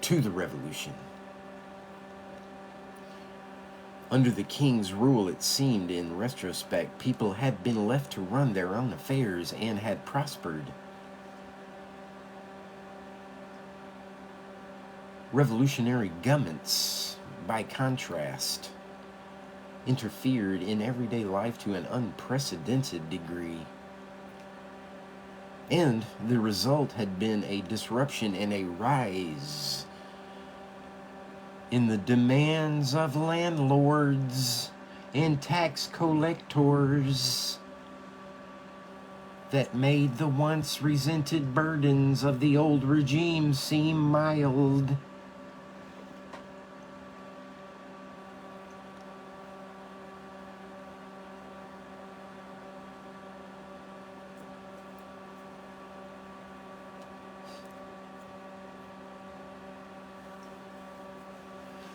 to the revolution. Under the king's rule, it seemed in retrospect, people had been left to run their own affairs and had prospered. Revolutionary governments, by contrast, interfered in everyday life to an unprecedented degree. And the result had been a disruption and a rise in the demands of landlords and tax collectors that made the once resented burdens of the old regime seem mild.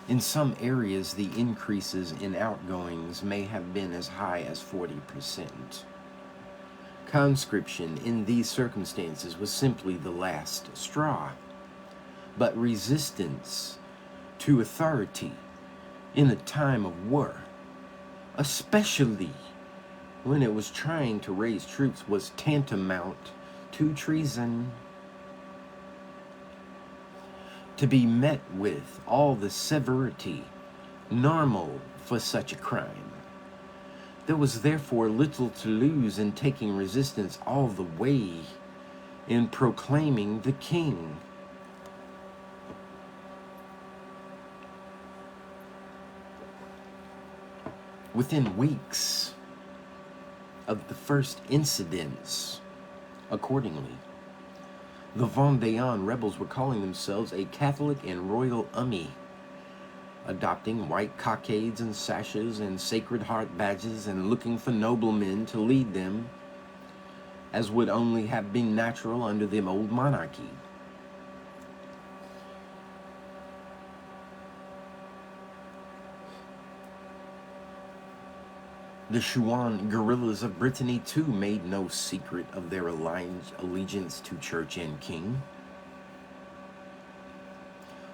In some areas, the increases in outgoings may have been as high as 40%. Conscription in these circumstances was simply the last straw, but resistance to authority in a time of war, especially when it was trying to raise troops, was tantamount to treason. To be met with all the severity normal for such a crime. There was therefore little to lose in taking resistance all the way in proclaiming the king. Within weeks of the first incidents, accordingly, the Vendéen rebels were calling themselves a Catholic and Royal Army, adopting white cockades and sashes and Sacred Heart badges and looking for noblemen to lead them, as would only have been natural under the old monarchy. The Chouan guerrillas of Brittany too made no secret of their allegiance to church and king.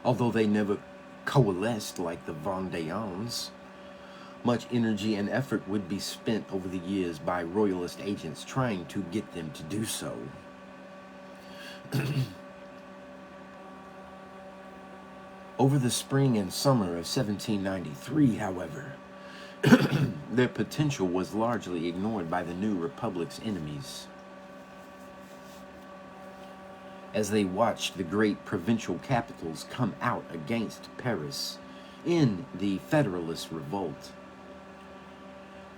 Although they never coalesced like the Vendéens, much energy and effort would be spent over the years by royalist agents trying to get them to do so. Over the spring and summer of 1793, however, their potential was largely ignored by the new republic's enemies. As they watched the great provincial capitals come out against Paris in the Federalist revolt,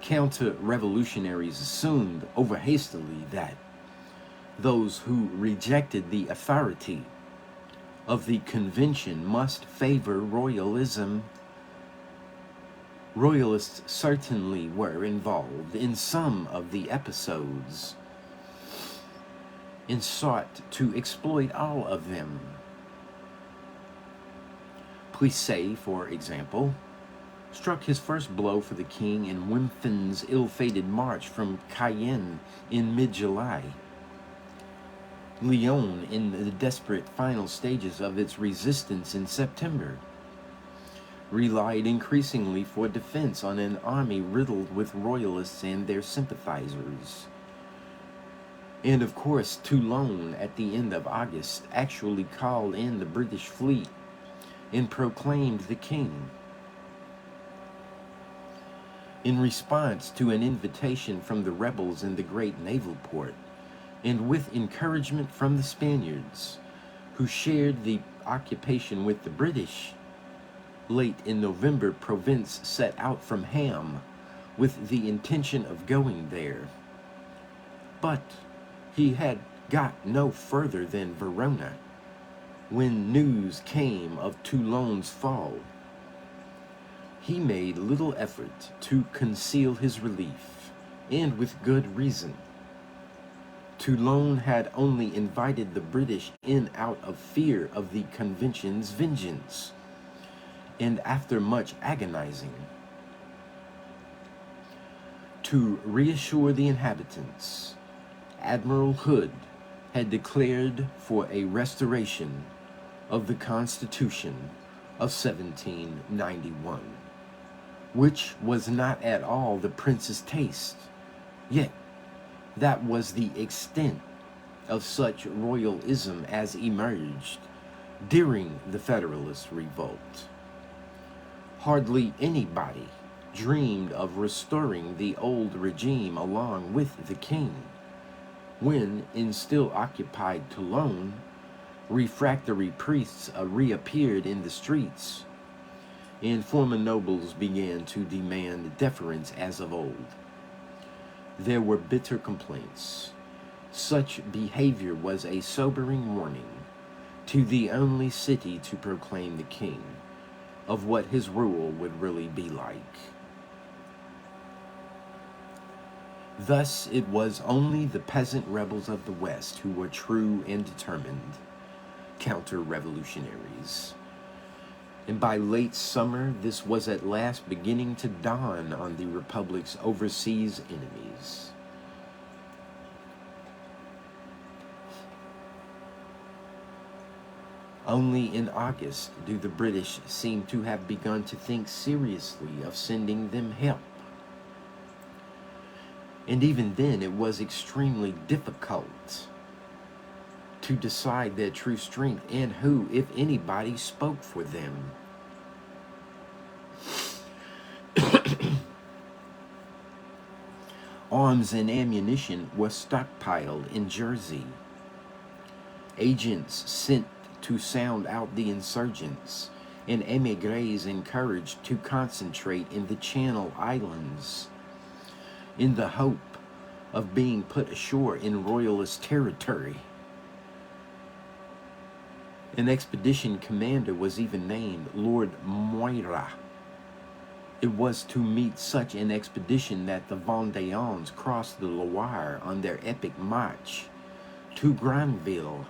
counter-revolutionaries assumed over-hastily that those who rejected the authority of the convention must favor royalism. Royalists certainly were involved in some of the episodes and sought to exploit all of them. Puiset, for example, struck his first blow for the king in Wimpfen's ill-fated march from Cayenne in mid-July. Lyon in the desperate final stages of its resistance in September relied increasingly for defense on an army riddled with royalists and their sympathizers. And of course, Toulon at the end of August actually called in the British fleet and proclaimed the king. In response to an invitation from the rebels in the great naval port, and with encouragement from the Spaniards, who shared the occupation with the British, late in November, Provence set out from Ham with the intention of going there. But he had got no further than Verona. when news came of Toulon's fall, he made little effort to conceal his relief, and with good reason. Toulon had only invited the British in out of fear of the Convention's vengeance, and after much agonizing. To reassure the inhabitants, Admiral Hood had declared for a restoration of the Constitution of 1791, which was not at all the prince's taste, yet that was the extent of such royalism as emerged during the Federalist revolt. Hardly anybody dreamed of restoring the old regime along with the king, when, in still occupied Toulon, refractory priests reappeared in the streets, and former nobles began to demand deference as of old. There were bitter complaints. Such behavior was a sobering warning to the only city to proclaim the king of what his rule would really be like. Thus, it was only the peasant rebels of the West who were true and determined counter-revolutionaries. And by late summer, this was at last beginning to dawn on the Republic's overseas enemies. Only in August do the British seem to have begun to think seriously of sending them help. And even then, it was extremely difficult to decide their true strength and who, if anybody, spoke for them. Arms and ammunition were stockpiled in Jersey. Agents sent to sound out the insurgents, and émigrés encouraged to concentrate in the Channel Islands, in the hope of being put ashore in royalist territory. An expedition commander was even named Lord Moira. It was to meet such an expedition that the Vendéens crossed the Loire on their epic march to Granville.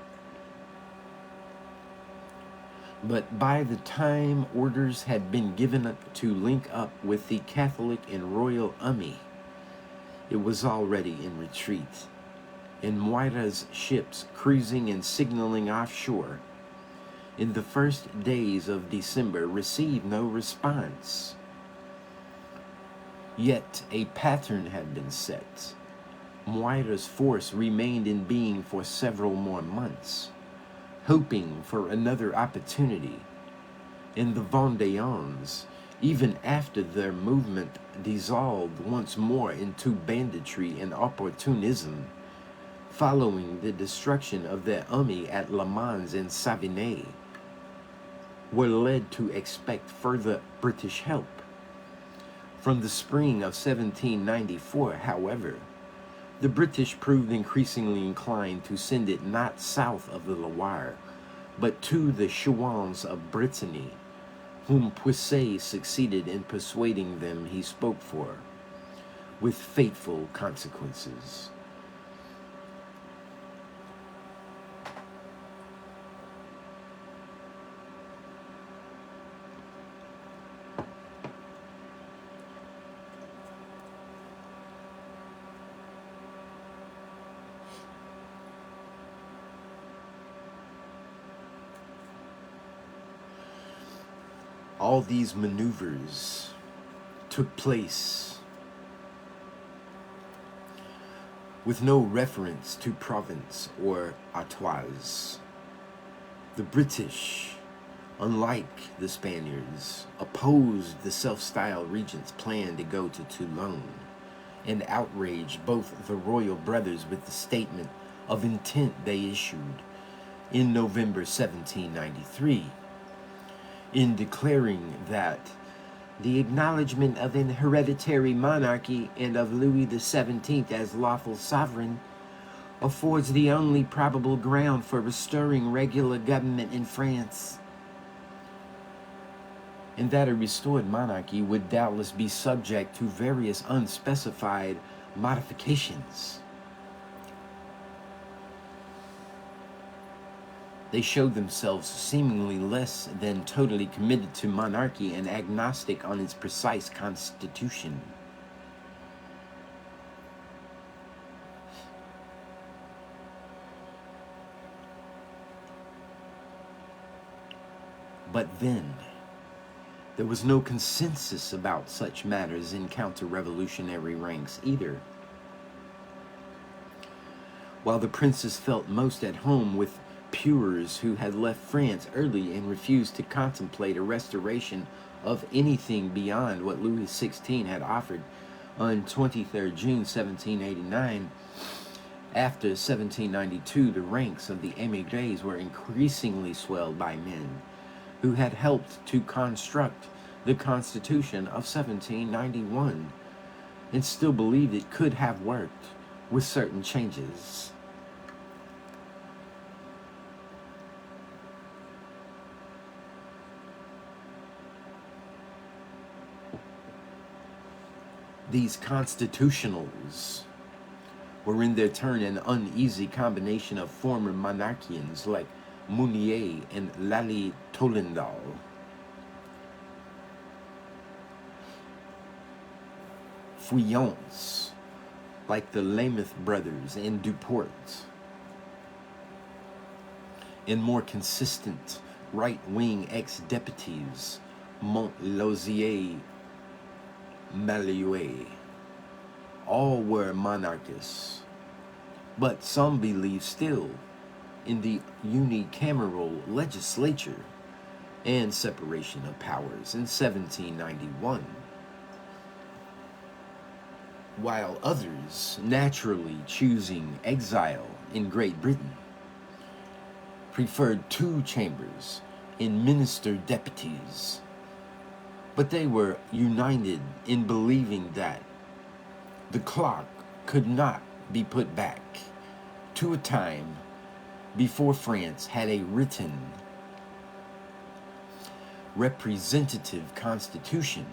But by the time orders had been given to link up with the Catholic and Royal Army, it was already in retreat, and Moira's ships cruising and signaling offshore in the first days of December received no response. Yet a pattern had been set. Moira's force remained in being for several more months, hoping for another opportunity, and the Vendéens, even after their movement dissolved once more into banditry and opportunism, following the destruction of their army at Le Mans and Savigny, were led to expect further British help. From the spring of 1794, however, the British proved increasingly inclined to send it not south of the Loire, but to the Chouans of Brittany, whom Puiset succeeded in persuading them he spoke for, with fateful consequences. All these maneuvers took place with no reference to Provence or Artois. The British, unlike the Spaniards, opposed the self-styled regent's plan to go to Toulon, and outraged both the royal brothers with the statement of intent they issued in November 1793, in declaring that the acknowledgement of an hereditary monarchy and of Louis XVII as lawful sovereign affords the only probable ground for restoring regular government in France, and that a restored monarchy would doubtless be subject to various unspecified modifications. They showed themselves seemingly less than totally committed to monarchy and agnostic on its precise constitution. But then, there was no consensus about such matters in counter-revolutionary ranks either. While the princes felt most at home with purers who had left France early and refused to contemplate a restoration of anything beyond what Louis XVI had offered on 23 June 1789, after 1792 the ranks of the émigrés were increasingly swelled by men who had helped to construct the Constitution of 1791 and still believed it could have worked with certain changes. These constitutionals were in their turn an uneasy combination of former monarchians like Mounier and Lally Tollendal. Feuillants like the Lameth brothers and Duport, and more consistent right-wing ex-deputies Montlosier, Malouet. All were monarchists, but some believed still in the unicameral legislature and separation of powers in 1791, while others, naturally choosing exile in Great Britain, preferred two chambers and minister deputies. But they were united in believing that the clock could not be put back to a time before France had a written representative constitution.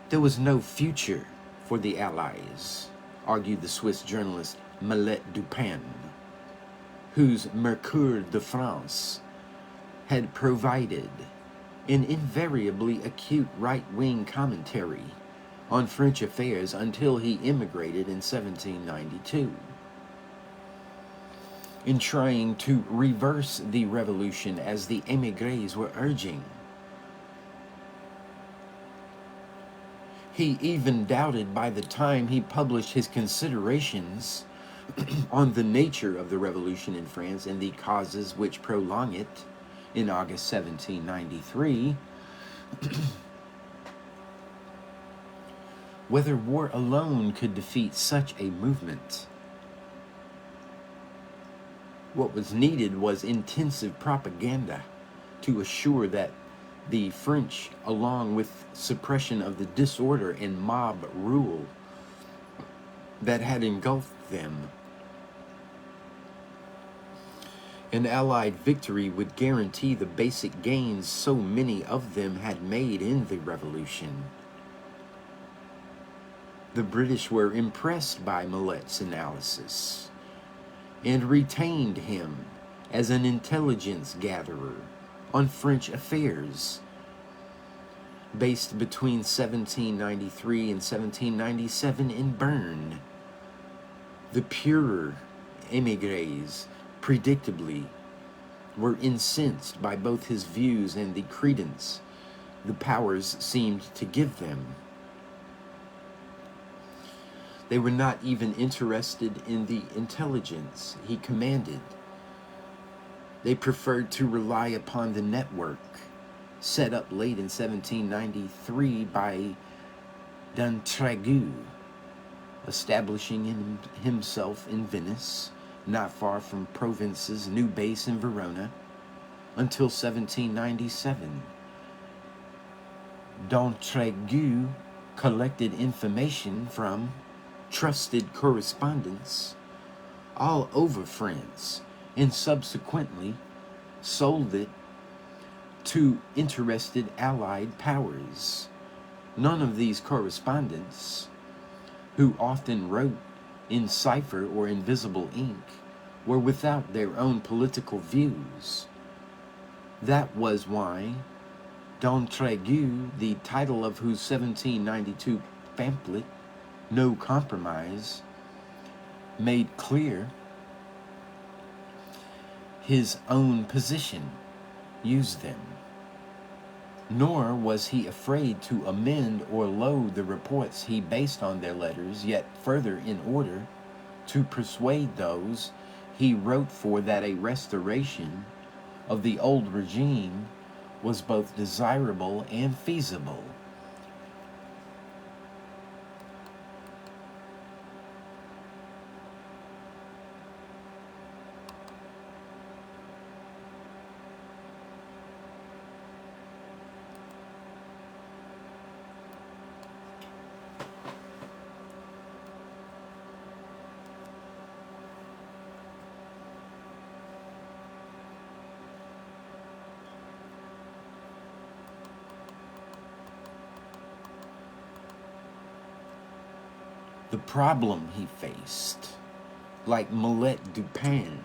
There was no future for the Allies, argued the Swiss journalist Mallet Dupin, whose Mercure de France had provided an invariably acute right-wing commentary on French affairs until he immigrated in 1792. In trying to reverse the revolution as the émigrés were urging, he even doubted by the time he published his considerations on the nature of the revolution in France and the causes which prolong it in August 1793, whether war alone could defeat such a movement. What was needed was intensive propaganda to assure that the French, along with suppression of the disorder and mob rule that had engulfed them, an Allied victory would guarantee the basic gains so many of them had made in the revolution. The British were impressed by Mallet's analysis and retained him as an intelligence gatherer on French affairs, based between 1793 and 1797 in Bern. The purer émigrés, predictably, were incensed by both his views and the credence the powers seemed to give them. They were not even interested in the intelligence he commanded. They preferred to rely upon the network set up late in 1793 by D'Entraigues, establishing himself in Venice, not far from Provence's new base in Verona, until 1797. D'Entraigues collected information from trusted correspondents all over France and subsequently sold it to interested Allied powers. None of these correspondents, who often wrote in cipher or invisible ink, were without their own political views. That was why D'Entraigu, the title of whose 1792 pamphlet, No Compromise, made clear his own position, used them. Nor was he afraid to amend or load the reports he based on their letters, yet further in order to persuade those he wrote for that a restoration of the old regime was both desirable and feasible. The problem he faced, like Millet Dupin,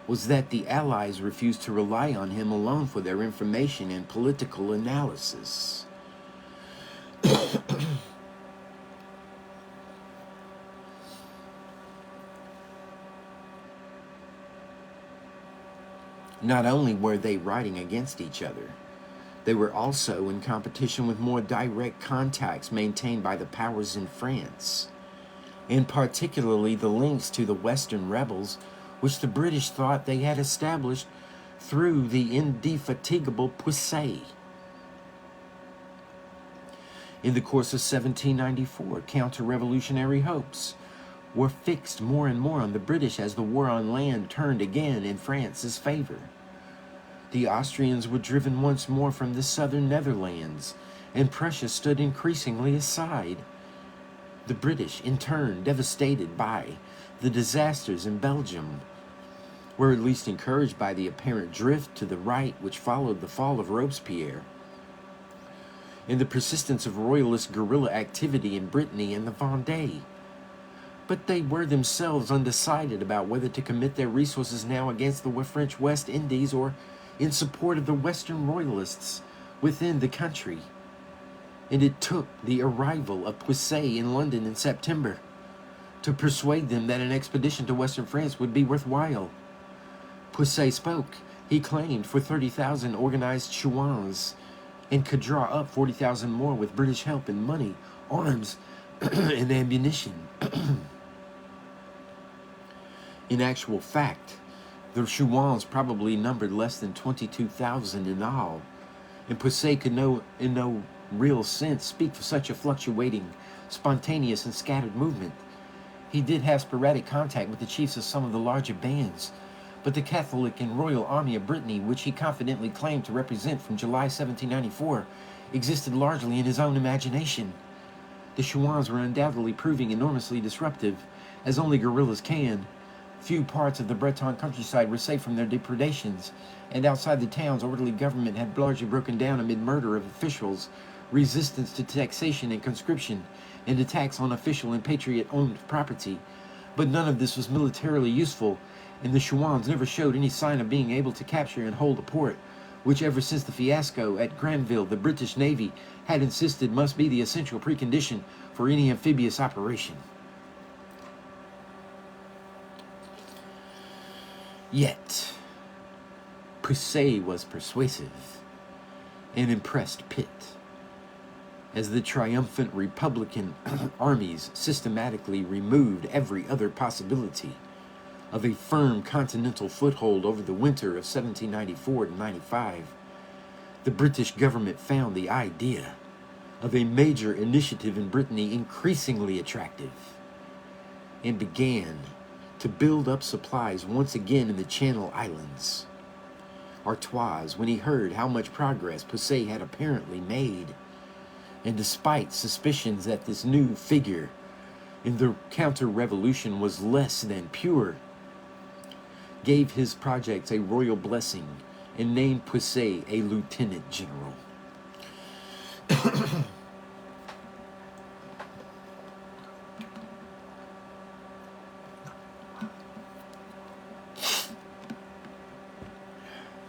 was that the Allies refused to rely on him alone for their information and political analysis. Not only were they writing against each other, they were also in competition with more direct contacts maintained by the powers in France, and particularly the links to the Western rebels, which the British thought they had established through the indefatigable Puiset. In the course of 1794, counter-revolutionary hopes were fixed more and more on the British as the war on land turned again in France's favor. The Austrians were driven once more from the southern Netherlands, and Prussia stood increasingly aside. The British, in turn, devastated by the disasters in Belgium, were at least encouraged by the apparent drift to the right which followed the fall of Robespierre, and the persistence of royalist guerrilla activity in Brittany and the Vendée. But they were themselves undecided about whether to commit their resources now against the French West Indies or in support of the Western royalists within the country. And it took the arrival of Puiset in London in September to persuade them that an expedition to Western France would be worthwhile. Puiset spoke. He claimed for 30,000 organized Chouans and could draw up 40,000 more with British help in money, arms, and ammunition. In actual fact, the Chouans probably numbered less than 22,000 in all, and Puiset could in no real sense speak for such a fluctuating, spontaneous, and scattered movement. He did have sporadic contact with the chiefs of some of the larger bands, but the Catholic and Royal Army of Brittany, which he confidently claimed to represent from July 1794, existed largely in his own imagination. The Chouans were undoubtedly proving enormously disruptive, as only guerrillas can. Few parts of the Breton countryside were safe from their depredations, and outside the towns, orderly government had largely broken down amid murder of officials, resistance to taxation and conscription, and attacks on official and patriot-owned property. But none of this was militarily useful, and the Chouans never showed any sign of being able to capture and hold a port, which ever since the fiasco at Granville, the British Navy had insisted must be the essential precondition for any amphibious operation. Yet, Puiset was persuasive and impressed Pitt, as the triumphant Republican armies systematically removed every other possibility of a firm continental foothold over the winter of 1794 to 95. The British government found the idea of a major initiative in Brittany increasingly attractive and began to build up supplies once again in the Channel Islands. Artois, when he heard how much progress Puiset had apparently made, and despite suspicions that this new figure and the counter-revolution was less than pure, gave his projects a royal blessing, and named Puiset a lieutenant general.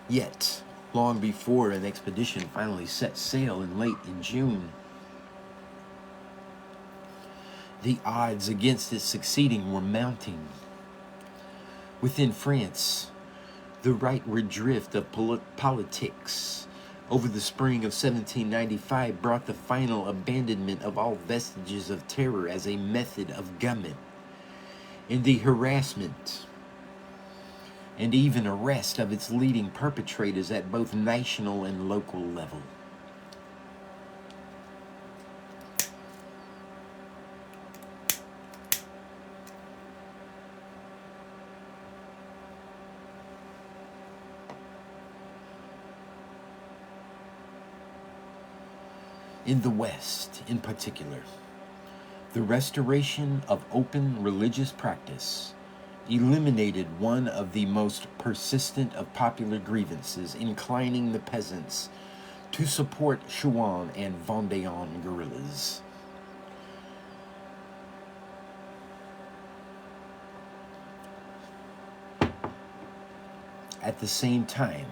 Yet, long before an expedition finally set sail late in June, the odds against its succeeding were mounting. Within France, the rightward drift of politics over the spring of 1795 brought the final abandonment of all vestiges of terror as a method of government, and the harassment and even arrest of its leading perpetrators at both national and local level. In the West, in particular, the restoration of open religious practice eliminated one of the most persistent of popular grievances, inclining the peasants to support Chouan and Vendéen guerrillas. At the same time,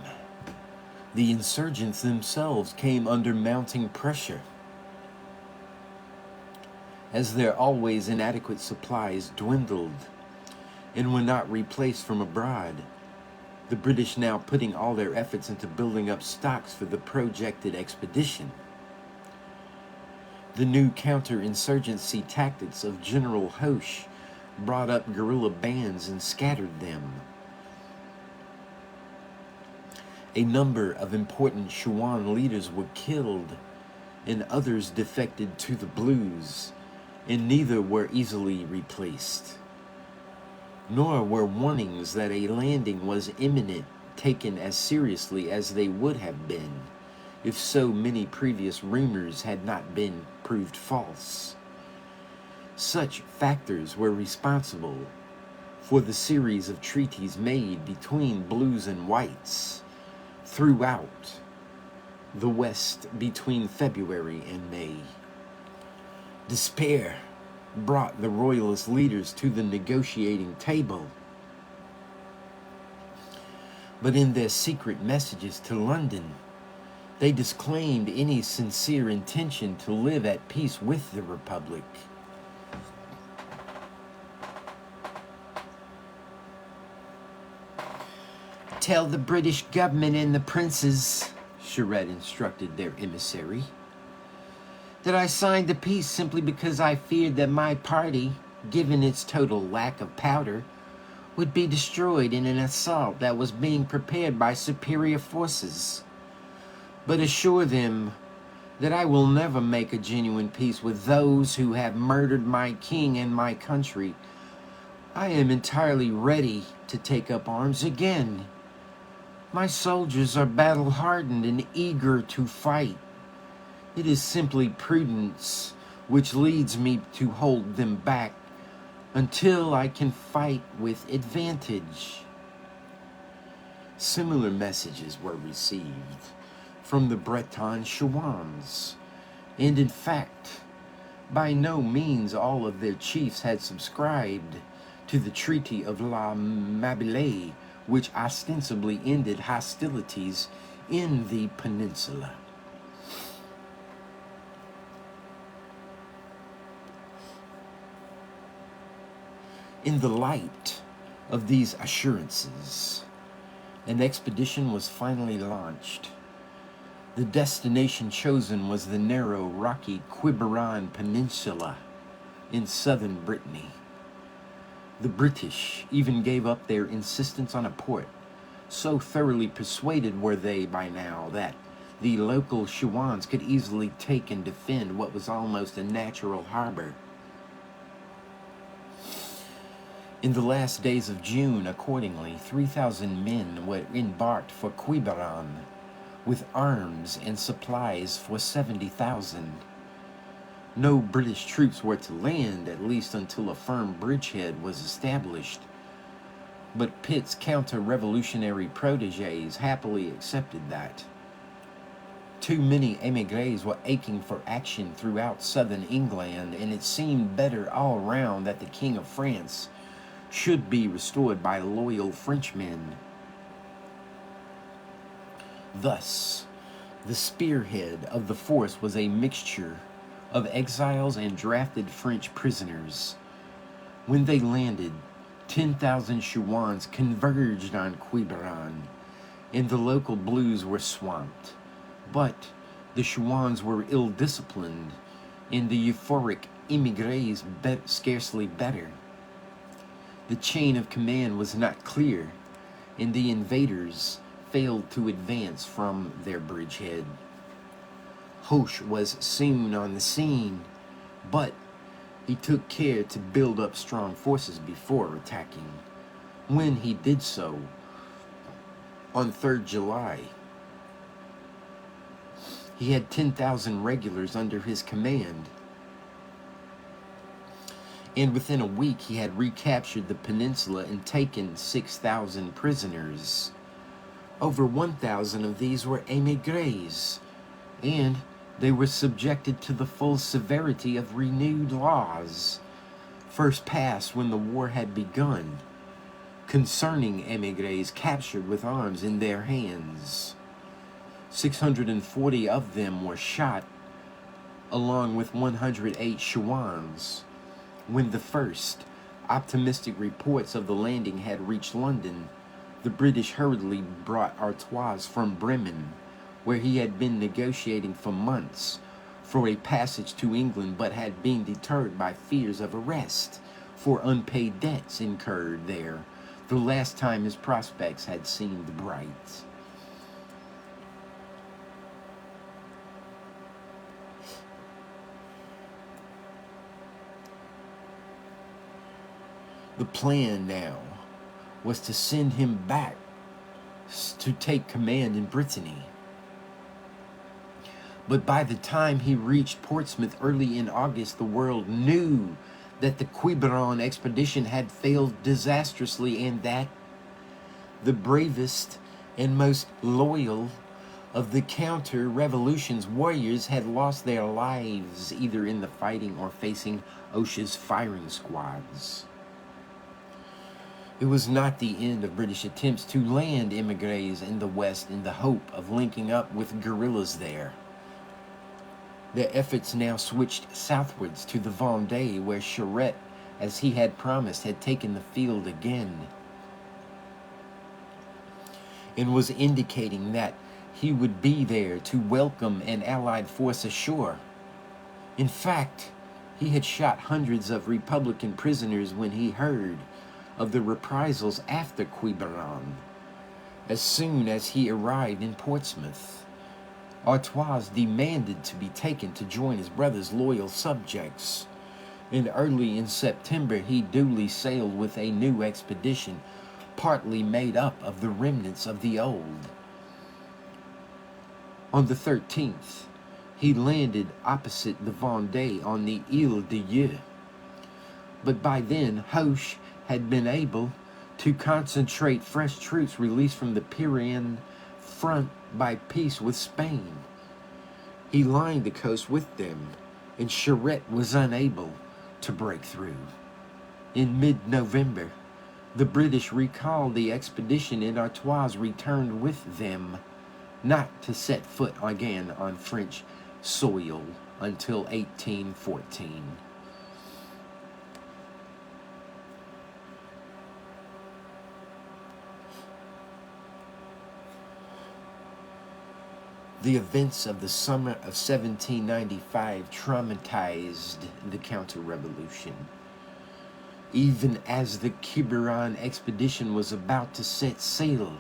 the insurgents themselves came under mounting pressure, as their always inadequate supplies dwindled and were not replaced from abroad, the British now putting all their efforts into building up stocks for the projected expedition. The new counterinsurgency tactics of General Hoche brought up guerrilla bands and scattered them. A number of important Chouan leaders were killed, and others defected to the Blues, and neither were easily replaced. Nor were warnings that a landing was imminent taken as seriously as they would have been if so many previous rumors had not been proved false. Such factors were responsible for the series of treaties made between Blues and Whites throughout the West between February and May. Despair brought the royalist leaders to the negotiating table, but in their secret messages to London, they disclaimed any sincere intention to live at peace with the Republic. "Tell the British government and the princes," Charette instructed their emissary, "that I signed the peace simply because I feared that my party, given its total lack of powder, would be destroyed in an assault that was being prepared by superior forces. But assure them that I will never make a genuine peace with those who have murdered my king and my country. I am entirely ready to take up arms again. My soldiers are battle-hardened and eager to fight. It is simply prudence which leads me to hold them back until I can fight with advantage." Similar messages were received from the Breton Chouans, and in fact, by no means all of their chiefs had subscribed to the Treaty of La Mabille, which ostensibly ended hostilities in the peninsula. In the light of these assurances, an expedition was finally launched. The destination chosen was the narrow, rocky Quiberon Peninsula in southern Brittany. The British even gave up their insistence on a port. So thoroughly persuaded were they by now that the local Chouans could easily take and defend what was almost a natural harbor. In the last days of June, accordingly, 3,000 men were embarked for Quiberon, with arms and supplies for 70,000. No British troops were to land, at least until a firm bridgehead was established. But Pitt's counter-revolutionary protégés happily accepted that. Too many émigrés were aching for action throughout southern England, and it seemed better all round that the King of France should be restored by loyal Frenchmen. Thus, the spearhead of the force was a mixture of exiles and drafted French prisoners. When they landed, 10,000 Chouans converged on Quiberon, and the local blues were swamped. But the Chouans were ill-disciplined, and the euphoric émigrés scarcely better. The chain of command was not clear, and the invaders failed to advance from their bridgehead. Hoche was soon on the scene, but he took care to build up strong forces before attacking. When he did so, on 3rd July, he had 10,000 regulars under his command, and within a week he had recaptured the peninsula and taken 6,000 prisoners. Over 1,000 of these were émigrés, and they were subjected to the full severity of renewed laws, first passed when the war had begun, concerning émigrés captured with arms in their hands. 640 of them were shot, along with 108 Chouans. When the first optimistic reports of the landing had reached London, the British hurriedly brought Artois from Bremen, where he had been negotiating for months for a passage to England, but had been deterred by fears of arrest for unpaid debts incurred there the last time his prospects had seemed bright. The plan now was to send him back to take command in Brittany. But by the time he reached Portsmouth early in August, the world knew that the Quiberon expedition had failed disastrously, and that the bravest and most loyal of the counter-revolution's warriors had lost their lives either in the fighting or facing Hoche's firing squads. It was not the end of British attempts to land émigrés in the West in the hope of linking up with guerrillas there. Their efforts now switched southwards to the Vendée, where Charette, as he had promised, had taken the field again, and was indicating that he would be there to welcome an Allied force ashore. In fact, he had shot hundreds of Republican prisoners when he heard of the reprisals after Quiberon. As soon as he arrived in Portsmouth, Artois demanded to be taken to join his brother's loyal subjects, and early in September he duly sailed with a new expedition, partly made up of the remnants of the old. On the 13th, he landed opposite the Vendée on the Ile d'Yeu, but by then Hoche had been able to concentrate fresh troops released from the Pyrenean front by peace with Spain. He lined the coast with them, and Charette was unable to break through. In mid-November, the British recalled the expedition, and Artois returned with them, not to set foot again on French soil until 1814. The events of the summer of 1795 traumatized the counter-revolution. Even as the Quiberon expedition was about to set sail,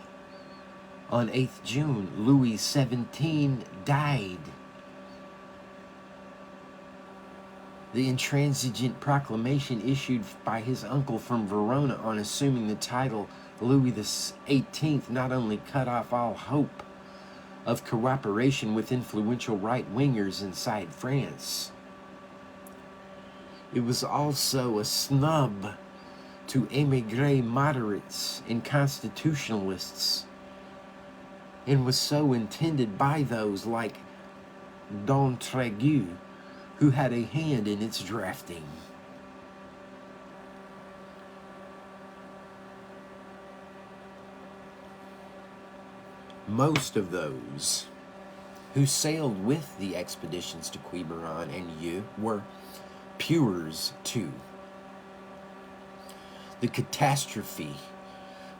on 8th June, Louis XVII died. The intransigent proclamation issued by his uncle from Verona on assuming the title Louis XVIII not only cut off all hope of cooperation with influential right-wingers inside France, It was also a snub to émigré moderates and constitutionalists, and was so intended by those like d'Entraigu, who had a hand in its drafting. Most of those who sailed with the expeditions to Quiberon and Eu were pures too. The catastrophe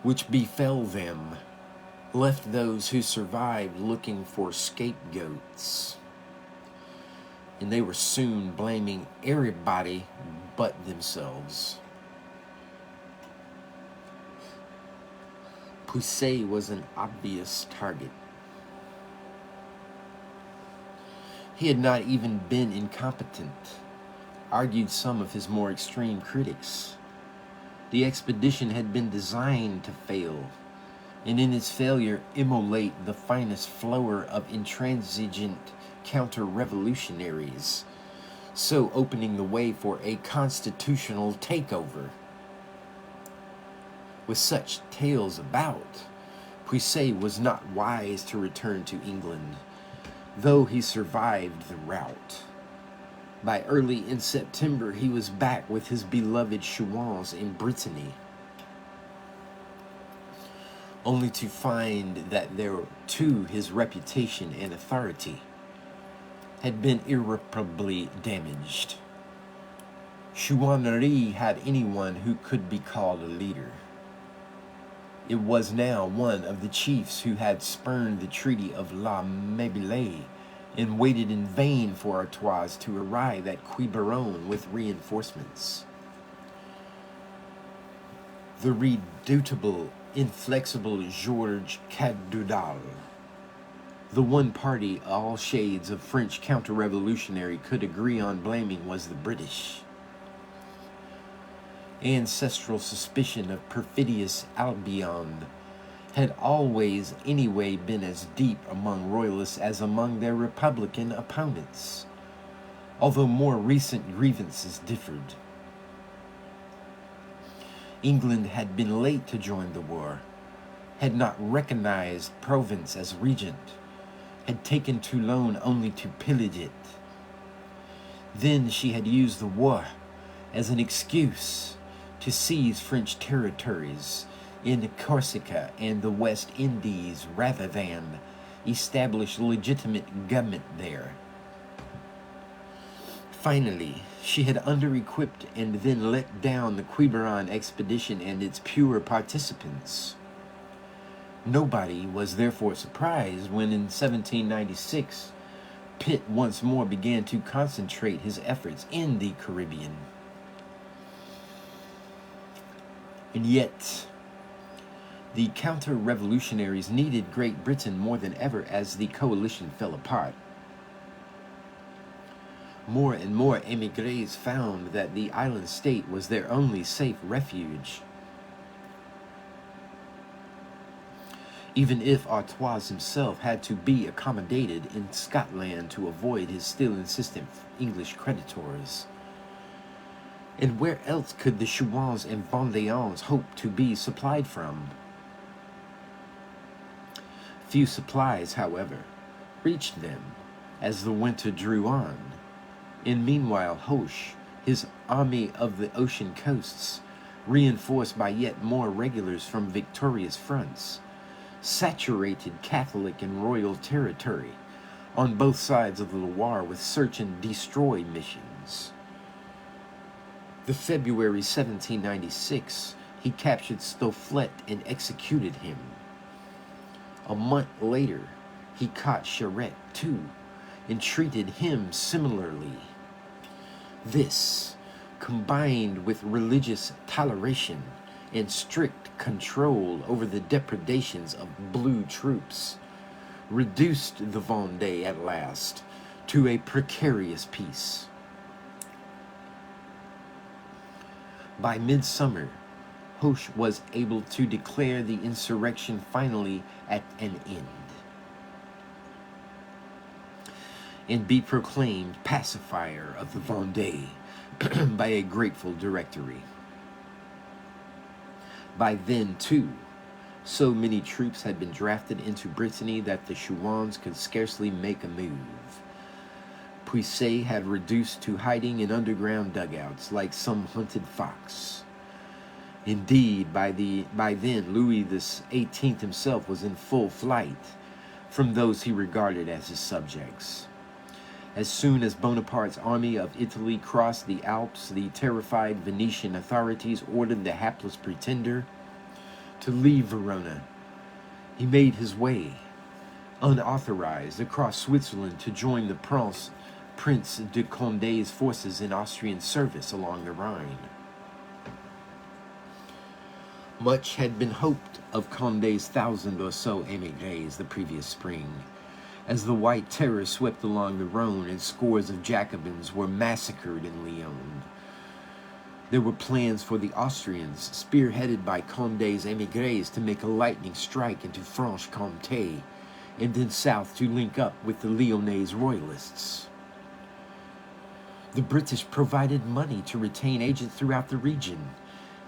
which befell them left those who survived looking for scapegoats, and they were soon blaming everybody but themselves. Puiset was an obvious target. He had not even been incompetent, argued some of his more extreme critics. The expedition had been designed to fail, and in its failure immolate the finest flower of intransigent counter-revolutionaries, so opening the way for a constitutional takeover. With such tales about, Puiset was not wise to return to England, though he survived the rout. By early in September, he was back with his beloved Chouans in Brittany, only to find that there too his reputation and authority had been irreparably damaged. Chouannerie had anyone who could be called a leader. It was now one of the chiefs who had spurned the Treaty of La Mabile and waited in vain for Artois to arrive at Quiberon with reinforcements. The redoubtable, inflexible Georges Cadoudal, the one party all shades of French counter-revolutionary could agree on blaming, was the British. Ancestral suspicion of perfidious Albion had always anyway been as deep among royalists as among their republican opponents, although more recent grievances differed. England had been late to join the war, had not recognized Provence as regent, had taken Toulon only to pillage it. Then she had used the war as an excuse to seize French territories in Corsica and the West Indies rather than establish legitimate government there. Finally, she had under-equipped and then let down the Quiberon expedition and its pure participants. Nobody was therefore surprised when in 1796 Pitt once more began to concentrate his efforts in the Caribbean. And yet, the counter-revolutionaries needed Great Britain more than ever as the coalition fell apart. More and more émigrés found that the island state was their only safe refuge. Even if Artois himself had to be accommodated in Scotland to avoid his still insistent English creditors. And where else could the Chouans and Vendéens hope to be supplied from? Few supplies, however, reached them as the winter drew on. And meanwhile Hoche, his army of the ocean coasts, reinforced by yet more regulars from victorious fronts, saturated Catholic and royal territory on both sides of the Loire with search and destroy missions. The February 1796, he captured Stouflet and executed him. A month later, he caught Charette too, and treated him similarly. This, combined with religious toleration and strict control over the depredations of blue troops, reduced the Vendée at last to a precarious peace. By midsummer, Hoche was able to declare the insurrection finally at an end and be proclaimed pacifier of the Vendée, by a grateful directory. By then, too, so many troops had been drafted into Brittany that the Chouans could scarcely make a move. Puiset had reduced to hiding in underground dugouts like some hunted fox. Indeed, by then, Louis XVIII himself was in full flight from those he regarded as his subjects. As soon as Bonaparte's army of Italy crossed the Alps, the terrified Venetian authorities ordered the hapless pretender to leave Verona. He made his way, unauthorized, across Switzerland to join the Prince de Condé's forces in Austrian service along the Rhine. Much had been hoped of Condé's 1,000 or so émigrés the previous spring, as the White Terror swept along the Rhone and scores of Jacobins were massacred in Lyon. There were plans for the Austrians, spearheaded by Condé's émigrés, to make a lightning strike into Franche-Comté and then south to link up with the Lyonnese royalists. The British provided money to retain agents throughout the region,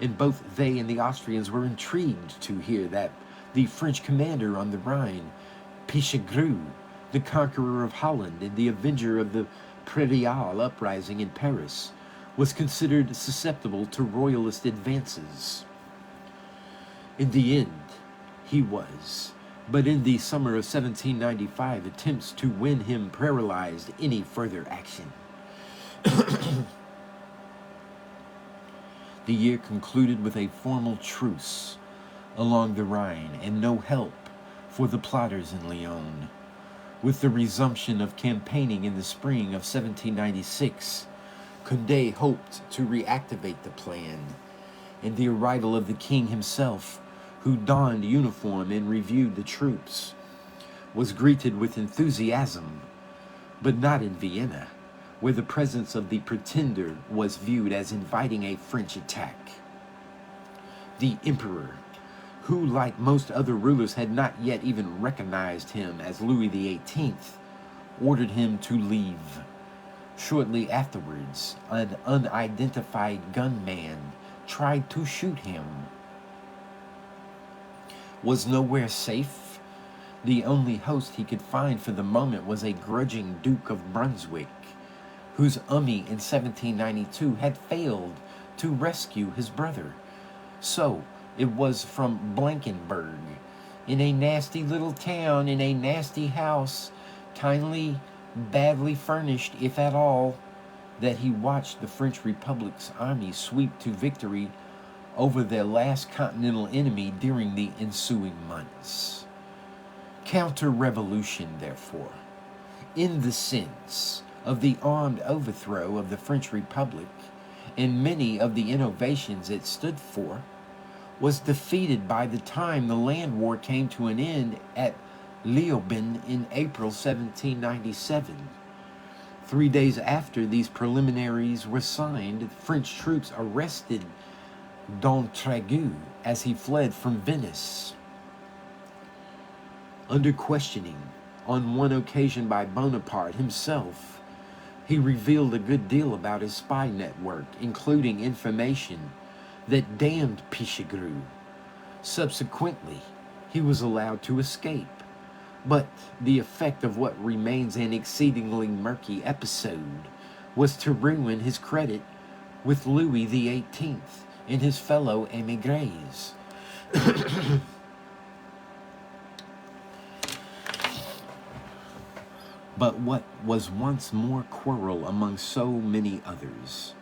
and both they and the Austrians were intrigued to hear that the French commander on the Rhine, Pichegru, the conqueror of Holland and the avenger of the Prairial uprising in Paris, was considered susceptible to royalist advances. In the end, he was, but in the summer of 1795, attempts to win him paralyzed any further action. The year concluded with a formal truce along the Rhine and no help for the plotters in Lyon. With the resumption of campaigning in the spring of 1796, Condé hoped to reactivate the plan, and the arrival of the king himself, who donned uniform and reviewed the troops, was greeted with enthusiasm, but not in Vienna, where the presence of the pretender was viewed as inviting a French attack. The emperor, who, like most other rulers, had not yet even recognized him as Louis XVIII, ordered him to leave. Shortly afterwards, an unidentified gunman tried to shoot him. Was nowhere safe? The only host he could find for the moment was a grudging Duke of Brunswick, whose army in 1792 had failed to rescue his brother. So it was from Blankenberg, in a nasty little town, in a nasty house, kindly, badly furnished, if at all, that he watched the French Republic's army sweep to victory over their last continental enemy during the ensuing months. Counter-revolution, therefore, in the sense of the armed overthrow of the French Republic and many of the innovations it stood for, was defeated by the time the land war came to an end at Leoben in April 1797. 3 days after these preliminaries were signed, French troops arrested d'Entraigues as he fled from Venice. Under questioning, on one occasion by Bonaparte himself, he revealed a good deal about his spy network, including information that damned Pichegru. Subsequently, he was allowed to escape, but the effect of what remains an exceedingly murky episode was to ruin his credit with Louis XVIII and his fellow émigrés. But what was once more quarrel among so many others,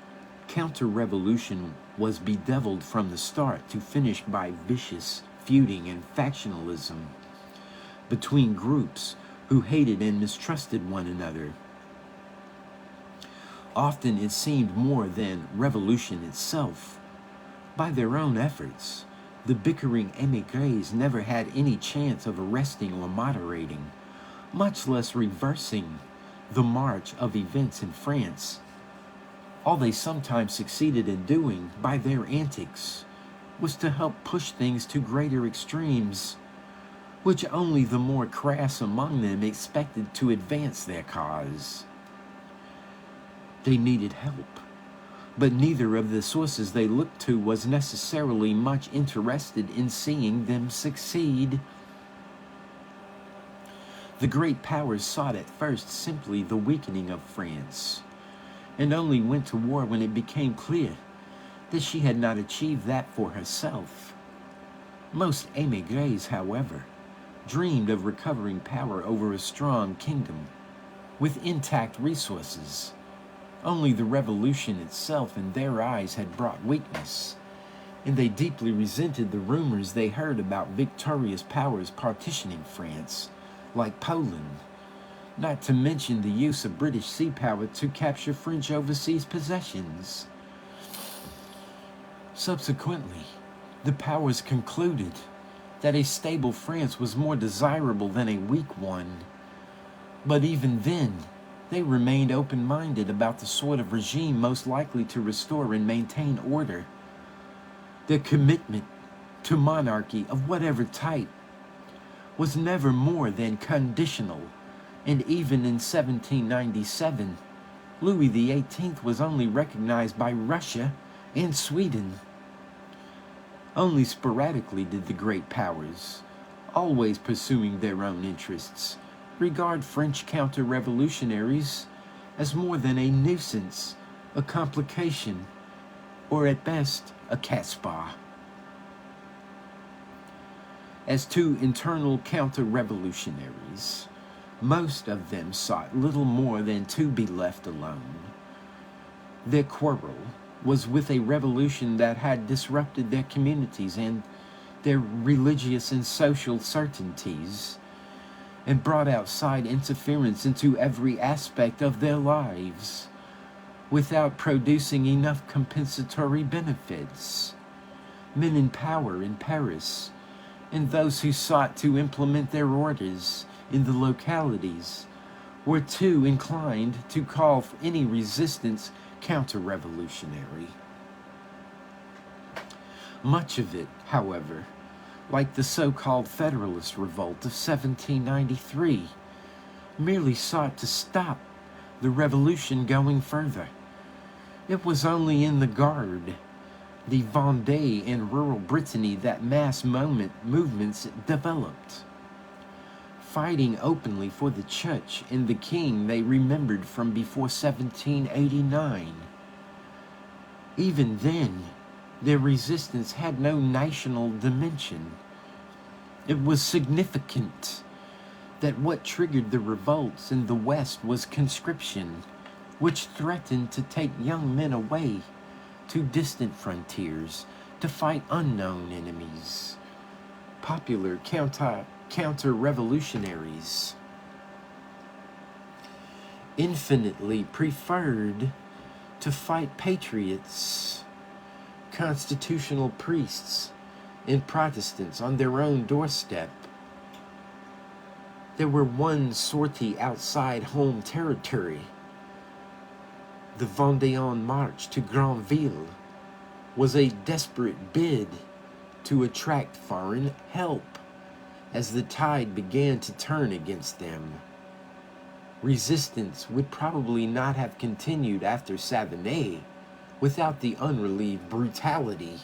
counter-revolution was bedeviled from the start to finish by vicious feuding and factionalism between groups who hated and mistrusted one another. Often it seemed more than revolution itself. By their own efforts, the bickering émigrés never had any chance of arresting or moderating, much less reversing the march of events in France. All they sometimes succeeded in doing by their antics was to help push things to greater extremes, which only the more crass among them expected to advance their cause. They needed help. But neither of the sources they looked to was necessarily much interested in seeing them succeed. The great powers sought at first simply the weakening of France, and only went to war when it became clear that she had not achieved that for herself. Most émigrés, however, dreamed of recovering power over a strong kingdom with intact resources. Only the revolution itself in their eyes had brought weakness, and they deeply resented the rumors they heard about victorious powers partitioning France, like Poland, not to mention the use of British sea power to capture French overseas possessions. Subsequently, the powers concluded that a stable France was more desirable than a weak one. But even then, they remained open-minded about the sort of regime most likely to restore and maintain order. Their commitment to monarchy of whatever type was never more than conditional, and even in 1797, Louis XVIII was only recognized by Russia and Sweden. Only sporadically did the great powers, always pursuing their own interests, regard French counter-revolutionaries as more than a nuisance, a complication, or at best, a catspaw. As to internal counter-revolutionaries, most of them sought little more than to be left alone. Their quarrel was with a revolution that had disrupted their communities and their religious and social certainties, and brought outside interference into every aspect of their lives, without producing enough compensatory benefits. Men in power in Paris, and those who sought to implement their orders in the localities, were too inclined to call any resistance counter-revolutionary. Much of it, however, like the so-called Federalist Revolt of 1793, merely sought to stop the revolution going further. It was only in the Garde, the Vendée, and rural Brittany that mass movements developed. Fighting openly for the church and the king they remembered from before 1789. Even then, their resistance had no national dimension. It was significant that what triggered the revolts in the West was conscription, which threatened to take young men away to distant frontiers to fight unknown enemies. Popular counter-revolutionaries infinitely preferred to fight patriots, constitutional priests, and Protestants on their own doorstep. There were one sortie outside home territory. The Vendéen March to Granville was a desperate bid to attract foreign help as the tide began to turn against them. Resistance would probably not have continued after Savigny without the unrelieved brutality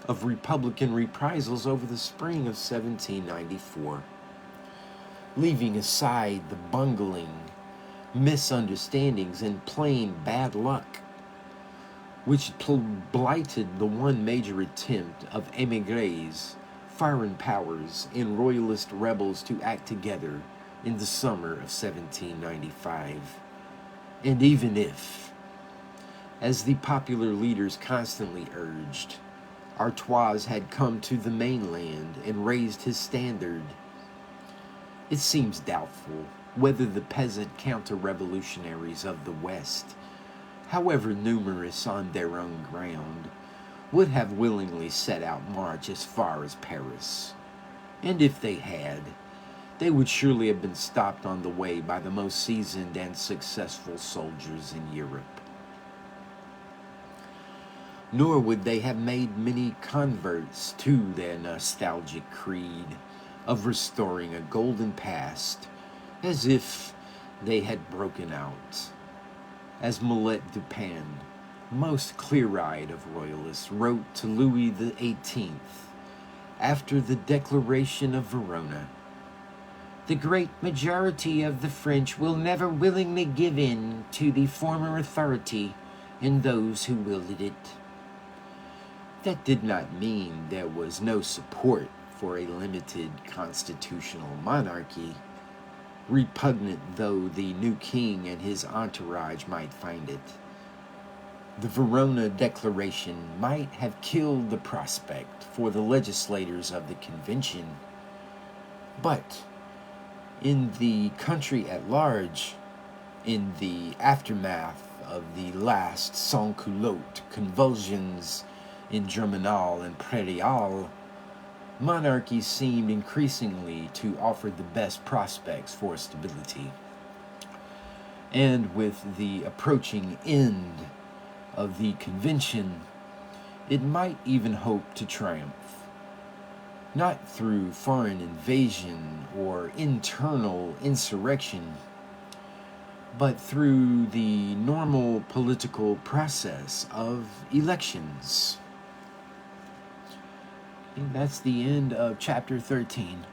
of Republican reprisals over the spring of 1794. Leaving aside the bungling, misunderstandings, and plain bad luck, which blighted the one major attempt of émigrés, foreign powers, and royalist rebels to act together in the summer of 1795. And even if, as the popular leaders constantly urged, Artois had come to the mainland and raised his standard, it seems doubtful whether the peasant counter-revolutionaries of the West, however numerous on their own ground, would have willingly set out march as far as Paris. And if they had, they would surely have been stopped on the way by the most seasoned and successful soldiers in Europe. Nor would they have made many converts to their nostalgic creed of restoring a golden past, as if they had broken out, as Millet Dupin most clear-eyed of royalists, wrote to Louis XVIII after the Declaration of Verona, "The great majority of the French will never willingly give in to the former authority in those who wielded it." That did not mean there was no support for a limited constitutional monarchy, repugnant though the new king and his entourage might find it. The Verona Declaration might have killed the prospect for the legislators of the convention, but in the country at large, in the aftermath of the last sans-culotte convulsions in Germinal and Prairial, monarchy seemed increasingly to offer the best prospects for stability. And with the approaching end of the convention, it might even hope to triumph, not through foreign invasion or internal insurrection, but through the normal political process of elections. And that's the end of chapter 13.